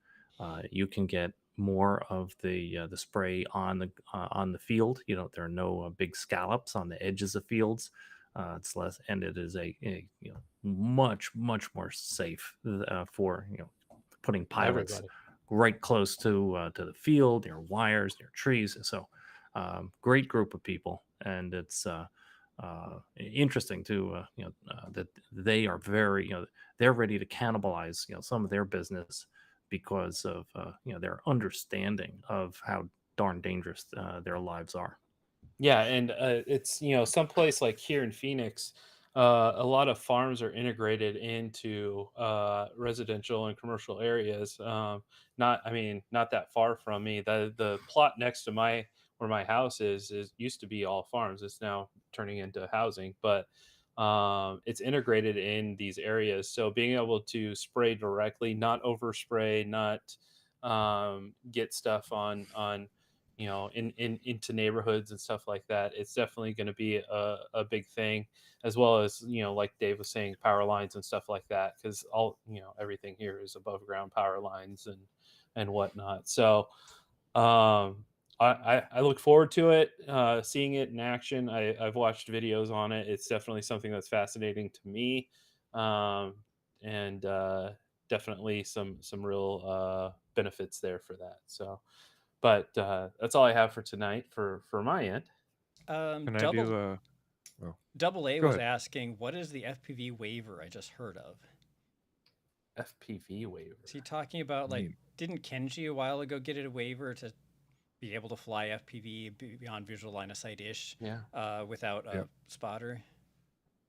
You can get more of the spray on the field. There are no big scallops on the edges of fields. It's less, and it is a much more safe for putting pilots Everybody. right close to the field, near wires, near trees. So great group of people, and it's interesting to that they are very they're ready to cannibalize some of their business because of their understanding of how darn dangerous their lives are. Yeah, and it's someplace like here in Phoenix, a lot of farms are integrated into residential and commercial areas. Not that far from me. The plot next to where my house is used to be all farms. It's now turning into housing, but it's integrated in these areas. So being able to spray directly, not overspray, not get stuff on into neighborhoods and stuff like that, it's definitely going to be a big thing, as well as like Dave was saying, power lines and stuff like that, because everything here is above ground power lines and whatnot. So I look forward to it, seeing it in action. I've watched videos on it. It's definitely something that's fascinating to me, and definitely some real benefits there for that. So but that's all I have for tonight for my end. Can I Double do Double A Go was ahead. asking, what is the FPV waiver I just heard of? FPV waiver. Is he talking about like, Neat. didn't Kenji a while ago get a waiver to be able to fly FPV beyond visual line of sight ish Yeah. without a Yep. spotter?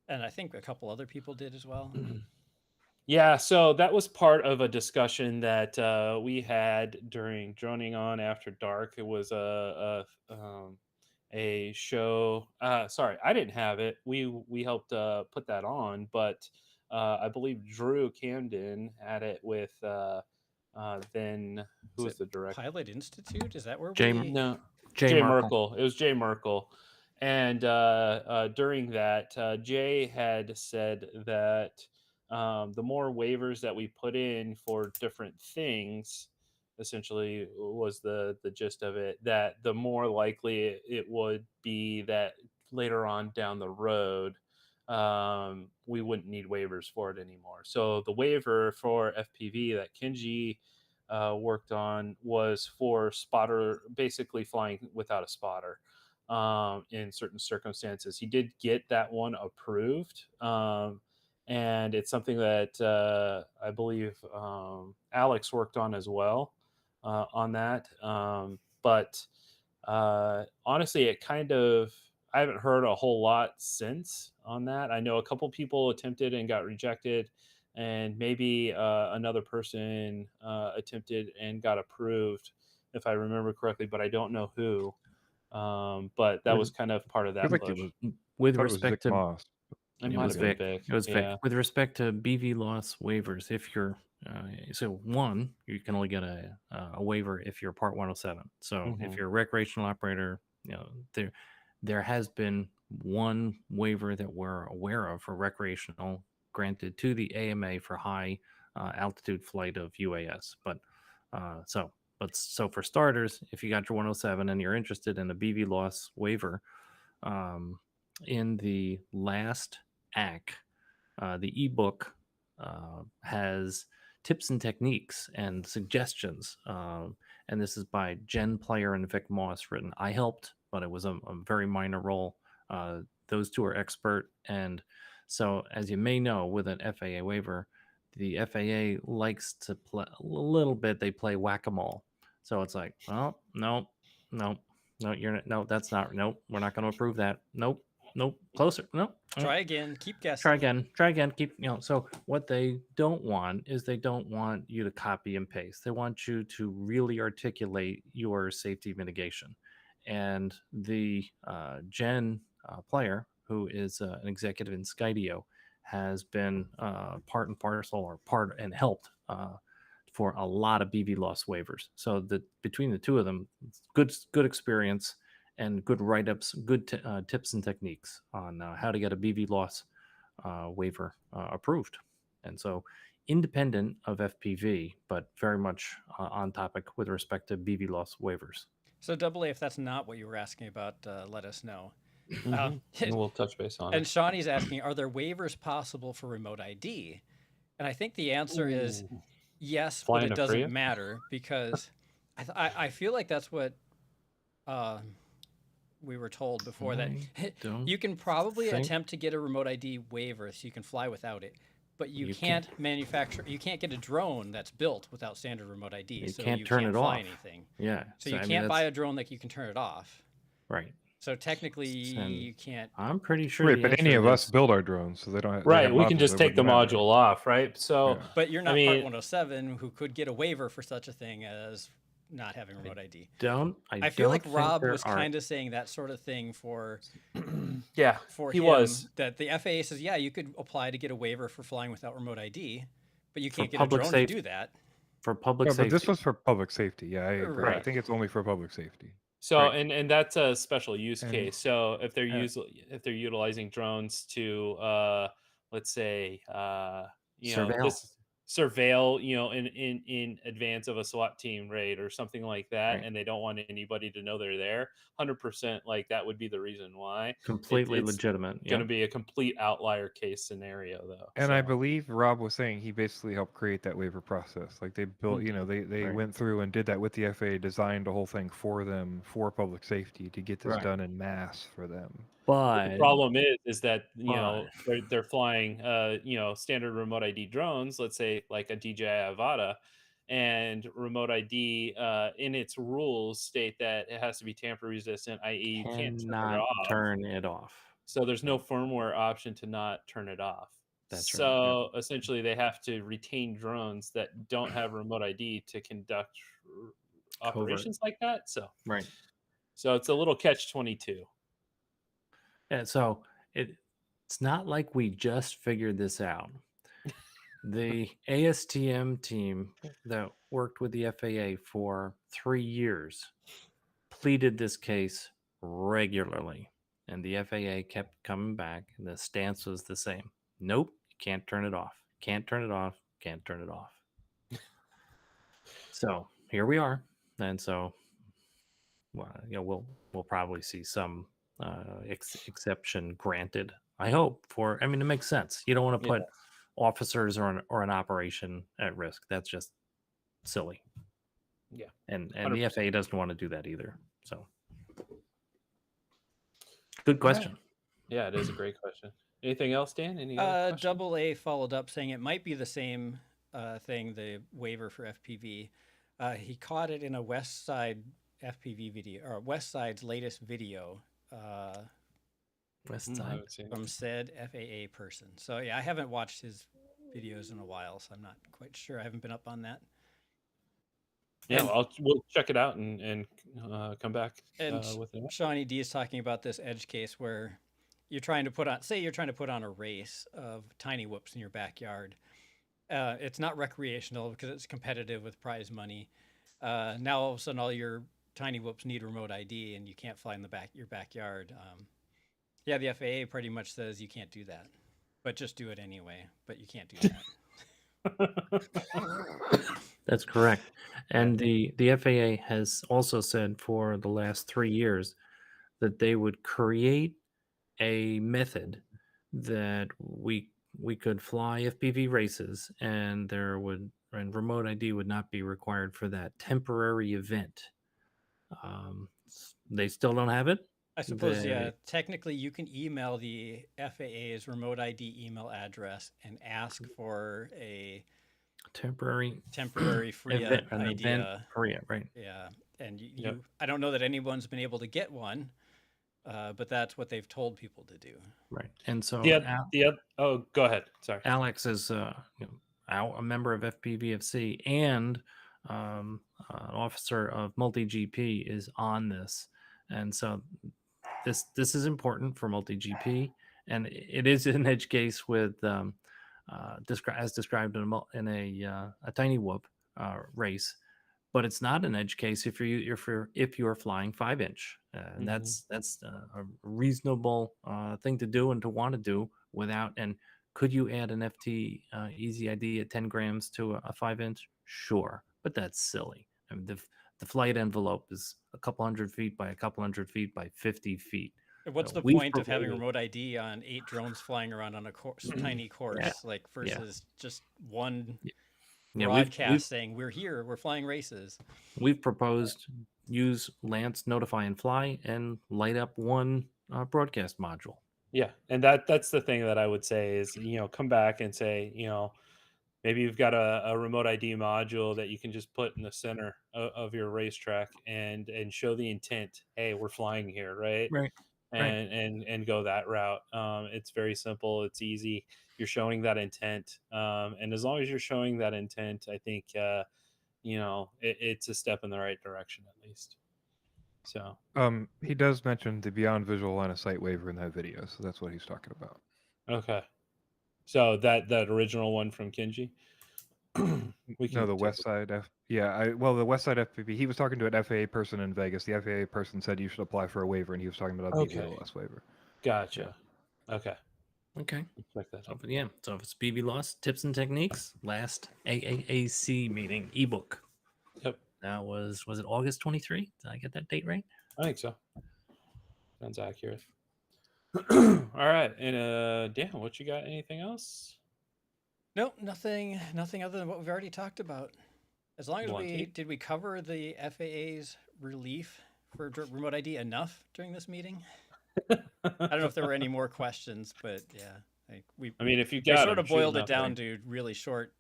And I think a couple other people did as well. Yeah, so that was part of a discussion that we had during Droning On After Dark. It was a show. Sorry, I didn't have it. We helped put that on, but I believe Drew Camden had it with then who was it the director? Pilot Institute? Is that where Jay- we? No, Jay Jay Merkel. Merkel. It was Jay Merkel. And during that, Jay had said that the more waivers that we put in for different things, essentially was the gist of it, that the more likely it would be that later on down the road, we wouldn't need waivers for it anymore. So the waiver for FPV that Kenji worked on was for spotter, basically flying without a spotter in certain circumstances. He did get that one approved, and it's something that I believe Alex worked on as well on that. But honestly, it kind of I haven't heard a whole lot since on that. I know a couple people attempted and got rejected, and maybe another person attempted and got approved, if I remember correctly, but I don't know who. But that was With kind of part of I feel that like push. with thought it was Vic respect to Moss. It it might was have been Vic. Vic. It was Vic. Yeah. With respect to BV loss waivers, if you're so one, you can only get a waiver if you're Part 107. So if Mhm. you're a recreational operator, there has been one waiver that we're aware of for recreational granted to the AMA for high altitude flight of UAS. But so for starters, if you got your 107 and you're interested in a BV loss waiver, um, in the last ACK, the ebook has tips and techniques and suggestions. And this is by Jen Player and Vic Moss written. I helped, but it was a very minor role. Those two are expert. And so, as you may know, with an FAA waiver, the FAA likes to play a little bit. They play whack-a-mole. So it's like, well, no, you're not, no, that's not, nope, we're not going to approve that. Nope, closer, nope. Try again. Keep guessing. Try again, keep, so what they don't want is they don't want you to copy and paste. They want you to really articulate your safety mitigation. And the Jen Player, who is an executive in Skydio, has been part and parcel or part and helped for a lot of BV loss waivers. So between the two of them, good experience and good write-ups, good tips and techniques on how to get a BV loss waiver approved. And so independent of FPV, but very much on topic with respect to BV loss waivers. So AA, if that's not what you were asking about, let us know. Mhm. And we'll touch base on And it. Shawnee's asking, are there waivers possible for remote ID? And I think the answer is Ooh. yes, but Flying it a doesn't Freya? matter because I feel like that's what we were told before that don't you can probably think- attempt to get a remote ID waiver so you can fly without it, but you You can't manufacture, you can't get a drone that's built without standard remote ID. You So can't you turn can't it fly off. anything. Yeah. So you I mean, can't buy that's- a drone that you can turn it off. right. So technically And you can't. I'm pretty sure. Right, the but any answer of us is- build our drones, so they don't. They Right, have we can modules just that take the wouldn't matter. module off, right? So, Yeah. But you're not I mean, Part 107 who could get a waiver for such a thing as not having remote ID. I feel like don't think Rob there was are- kind of saying that sort of thing for yeah, he him, was. that the FAA says, yeah, you could apply to get a waiver for flying without remote ID, but you can't get a public drone safety. to do that. for public Yeah, safety. but this was for public safety. Yeah, I agree. I Right. think it's only for public safety. So, Right. and that's a special use And- case. So if they're Yeah. utilizing drones to let's say Surveil. this surveil, in advance of a SWAT team raid or something like that, Right. and they don't want anybody to know they're there, 100% like that would be the reason why. Completely it's legitimate. Going to Yeah. be a complete outlier case scenario though. And I So, believe Rob was saying he basically helped create that waiver process. Like they built, Mhm. they Right. went through and did that with the FAA, designed a whole thing for them for public safety to get this Right. done in mass for them. But the But problem is that But- they're flying standard remote ID drones, let's say like a DJI Avata, and remote ID in its rules state that it has to be tamper resistant, i.e., you can't turn it cannot off. turn it off. So there's no firmware option to not turn it off. That's right, So essentially, they have to retain drones that don't have remote ID to conduct operations like that. So Right. it's a little catch-22. And so it's not like we just figured this out. The ASTM team that worked with the FAA for 3 years pleaded this case regularly, and the FAA kept coming back, and the stance was the same. Nope, you can't turn it off. Can't turn it off. Can't turn it off. So here we are, and so we'll probably see some exception granted. I hope it makes sense. You don't want to put officers or an operation at risk. That's just silly. Yeah. And the 100%. FAA doesn't want to do that either. So good question. Yeah, it is a great question. Anything else, Dan? Any other questions? Double A followed up saying it might be the same thing, the waiver for FPV. He caught it in a West Side FPV video, or West Side's latest video West I Side. haven't seen from it. said FAA person. So yeah, I haven't watched his videos in a while, so I'm not quite sure. I haven't been up on that. Yeah, And- well, we'll check it out and come back And with it. Shawnee D is talking about this edge case where you're trying to put on a race of tiny whoops in your backyard. It's not recreational because it's competitive with prize money. Now all of a sudden, all your tiny whoops need remote ID, and you can't fly in your backyard. Yeah, the FAA pretty much says you can't do that, but just do it anyway. But you can't do that. That's correct. And the FAA has also said for the last 3 years that they would create a method that we could fly FPV races, and remote ID would not be required for that temporary event. They still don't have it. I suppose, yeah. They- Technically, you can email the FAA's remote ID email address and ask for a temporary free event, an ID. event free, right? Yeah, and you, Yep. I don't know that anyone's been able to get one, but that's what they've told people to do. Right. And so Oh, go ahead. Sorry. Alex is a member of FPVFC and an officer of Multi GP is on this, and so this is important for Multi GP, and it is an edge case with as described in a tiny whoop race, but it's not an edge case if you're flying 5-inch, and that's a reasonable thing to do and to want to do without. And could you add an FT Easy ID at 10 grams to a 5-inch? Sure, but that's silly. I mean, the flight envelope is a couple hundred feet by a couple hundred feet by 50 feet. What's So the we've point of having proposed- remote ID on 8 drones flying around on a tiny course, like versus just one broadcast saying we're here, we're flying races? We've proposed use Lance Notify and Fly and light up one broadcast module. Yeah, and that's the thing that I would say is, come back and say, maybe you've got a remote ID module that you can just put in the center of your racetrack and show the intent. Hey, we're flying here, right? Right. And go that route. It's very simple. It's easy. You're showing that intent, and as long as you're showing that intent, I think it's a step in the right direction at least. So he does mention the beyond visual line of sight waiver in that video, so that's what he's talking about. okay, so that original one from Kenji. The West Side the West Side FPV. He was talking to an FAA person in Vegas. The FAA person said you should apply for a waiver, and he was talking about a BVLOS waiver. Gotcha. Okay. Check that out. So if it's BB loss, tips and techniques, last AAAC meeting ebook. Yep. That was it August 23? Did I get that date right? I think so. Sounds accurate. All right, and Dan, what you got? Anything else? No, nothing other than what we've already talked about. As long as did we cover the FAA's relief for remote ID enough during this meeting? I don't know if there were any more questions, but yeah, if you got, sort of boiled it down to really short.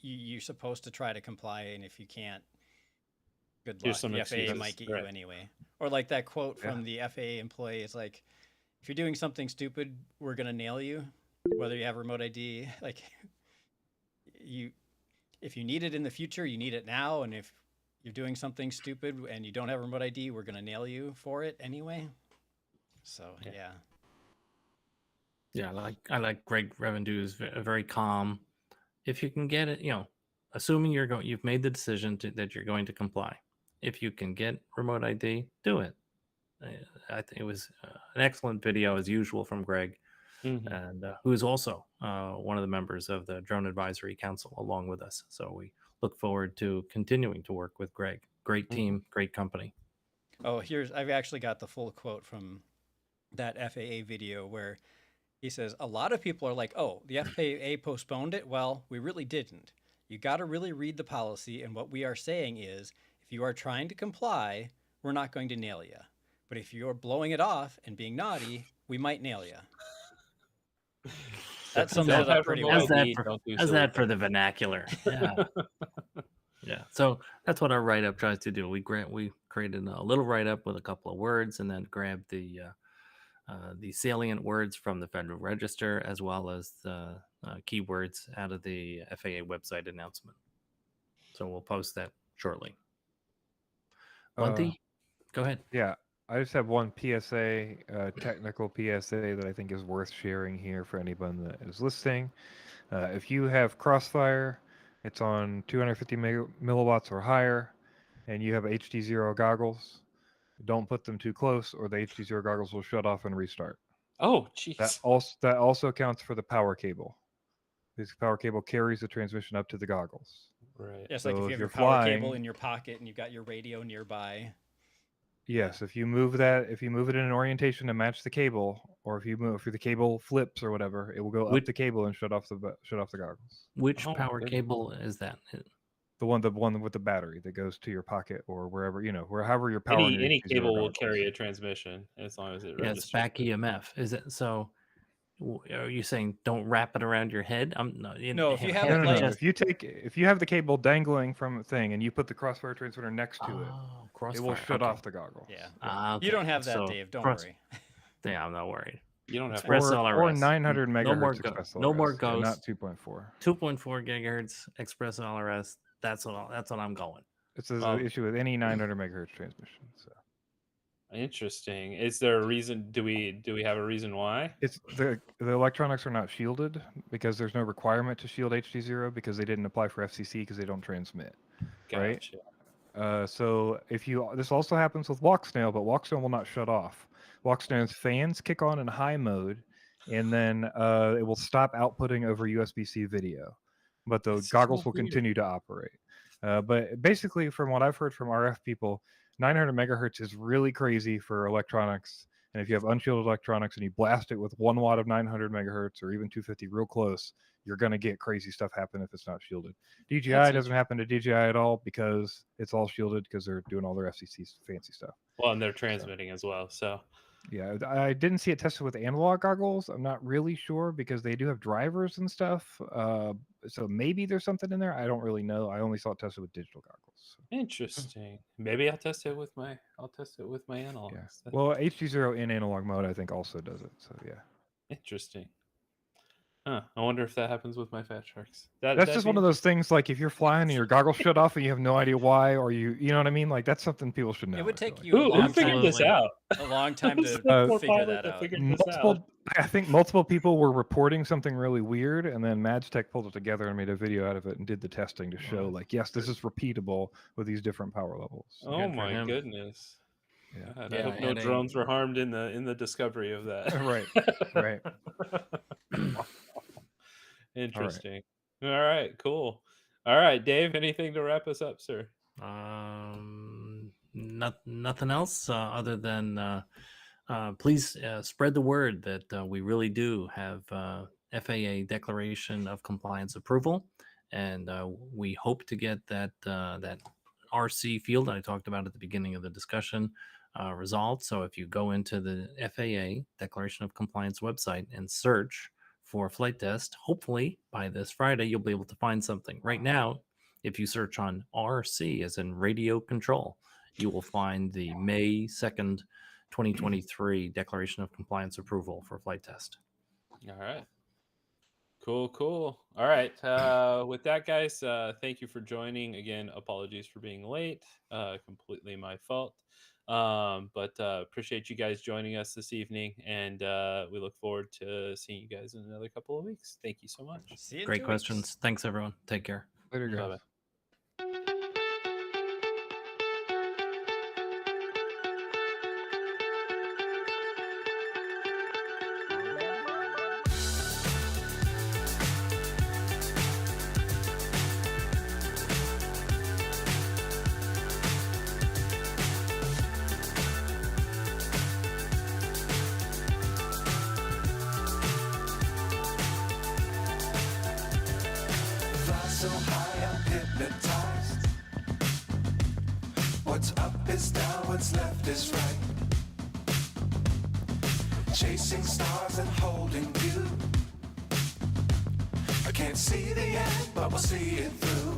You're supposed to try to comply, and if you can't, good luck. The FAA might get you anyway. Or like that quote from the FAA employee is like, if you're doing something stupid, we're gonna nail you, whether you have remote ID. Like, if you need it in the future, you need it now, and if you're doing something stupid and you don't have remote ID, we're gonna nail you for it anyway. So yeah, I like Greg Revendu is very calm. If you can get it, assuming you've made the decision that you're going to comply. If you can get remote ID, do it. I think it was an excellent video as usual from Greg, and who is also one of the members of the Drone Advisory Council along with us. So we look forward to continuing to work with Greg. Great team, great company. Oh, I've actually got the full quote from that FAA video where he says, a lot of people are like, oh, the FAA postponed it. Well, we really didn't. You got to really read the policy. And what we are saying is, if you are trying to comply, we're not going to nail you. But if you're blowing it off and being naughty, we might nail you. That sums it up pretty well. How's that for the vernacular? Yeah. Yeah. So that's what our write-up tries to do. We created a little write-up with a couple of words and then grabbed the the salient words from the Federal Register, as well as the keywords out of the FAA website announcement. So we'll post that shortly. Monty, go ahead. Yeah, I just have one PSA, technical PSA that I think is worth sharing here for anyone that is listening. If you have Crossfire, it's on 250 milliwatts or higher, and you have HD0 goggles, don't put them too close, or the HD0 goggles will shut off and restart. Oh, That jeez. also counts for the power cable. This power cable carries the transmission up to the goggles. Right. Yes, So like if if you have you're your power cable flying- in your pocket and you've got your radio nearby. Yes, if you move it in an orientation to match the cable, or if the cable flips or whatever, it will go up the cable and shut off the goggles. Which Oh, my power goodness. cable is that? The one with the battery that goes to your pocket or wherever, however you're powering your Any HD0 cable will goggles. carry a transmission as long as it Yeah, it's registers. back EMF. Is it so? Are you saying don't wrap it around your head? No, if you have No, it, no, like- no. If you have the cable dangling from a thing and you put the Crossfire transmitter next to it, it will shut off the goggle. Yeah. Okay. You don't have that, So, Dave. Don't cross- worry. Yeah, I'm not worried. You don't have Express to. LRS. Or 900 megahertz No more Express no more LRS, yeah, not ghosts. 2.4. 2.4 gigahertz Express LRS. That's what I'm going. It's an Well- issue with any 900 megahertz transmission. So Interesting. Is there a reason? Do we have a reason why? it's the electronics are not shielded because there's no requirement to shield HD0 because they didn't apply for FCC because they don't transmit. Right. Gotcha. So this also happens with Walksnail, but Walksnail will not shut off. Walksnail's fans kick on in high mode, and then it will stop outputting over USB-C video, but the That's goggles so will weird. continue to operate. But basically, from what I've heard from RF people, 900 megahertz is really crazy for electronics. And if you have unshielded electronics and you blast it with 1 watt of 900 megahertz or even 250 real close, you're going to get crazy stuff happen if it's not shielded. DJI doesn't happen to DJI at all because it's all shielded because they're doing all their FCC fancy stuff. Well, and they're transmitting as well. So Yeah, I didn't see it tested with analog goggles. I'm not really sure because they do have drivers and stuff. So maybe there's something in there. I don't really know. I only saw it tested with digital goggles. interesting. Maybe I'll test it with my analogs. Yeah. That's Well, HD0 in analog mode, I think, also does it. So yeah. interesting. Huh. I wonder if that happens with my Fat Sharks. That's just one of those things. Like if you're flying and your goggles shut off and you have no idea why, or you know what I mean. Like that's something people should know. It would I feel take like. you a Who long figured time. this out? A long time Who's to the poor figure pilot that that out. figured this out? I think multiple people were reporting something really weird, and then Magtech pulled it together and made a video out of it and did the testing to show, like, yes, this is repeatable with these different power levels. Oh Good for my him. goodness. Yeah. God, Yeah, I hope no and a- drones were harmed in the discovery of that. Right, right. Interesting. All right, cool. All right, Dave, anything to wrap us up, sir? Nothing else other than please spread the word that we really do have FAA Declaration of Compliance approval, and we hope to get that RC field that I talked about at the beginning of the discussion resolved. So if you go into the FAA Declaration of Compliance website and search for flight test, hopefully by this Friday you'll be able to find something. Right now, if you search on RC as in radio control, you will find the May 2nd, 2023 Declaration of Compliance approval for flight test. All right. Cool. All right. With that, guys, thank you for joining. Again, apologies for being late. Completely my fault. But appreciate you guys joining us this evening, and we look forward to seeing you guys in another couple of weeks. Thank you so much. See you in Great 2 questions. weeks. Thanks, everyone. Take care. Later, guys. Bye-bye. Fly so high, I'm hypnotized. What's up is down, what's left is right. Chasing stars and holding you. I can't see the end, but we'll see it through.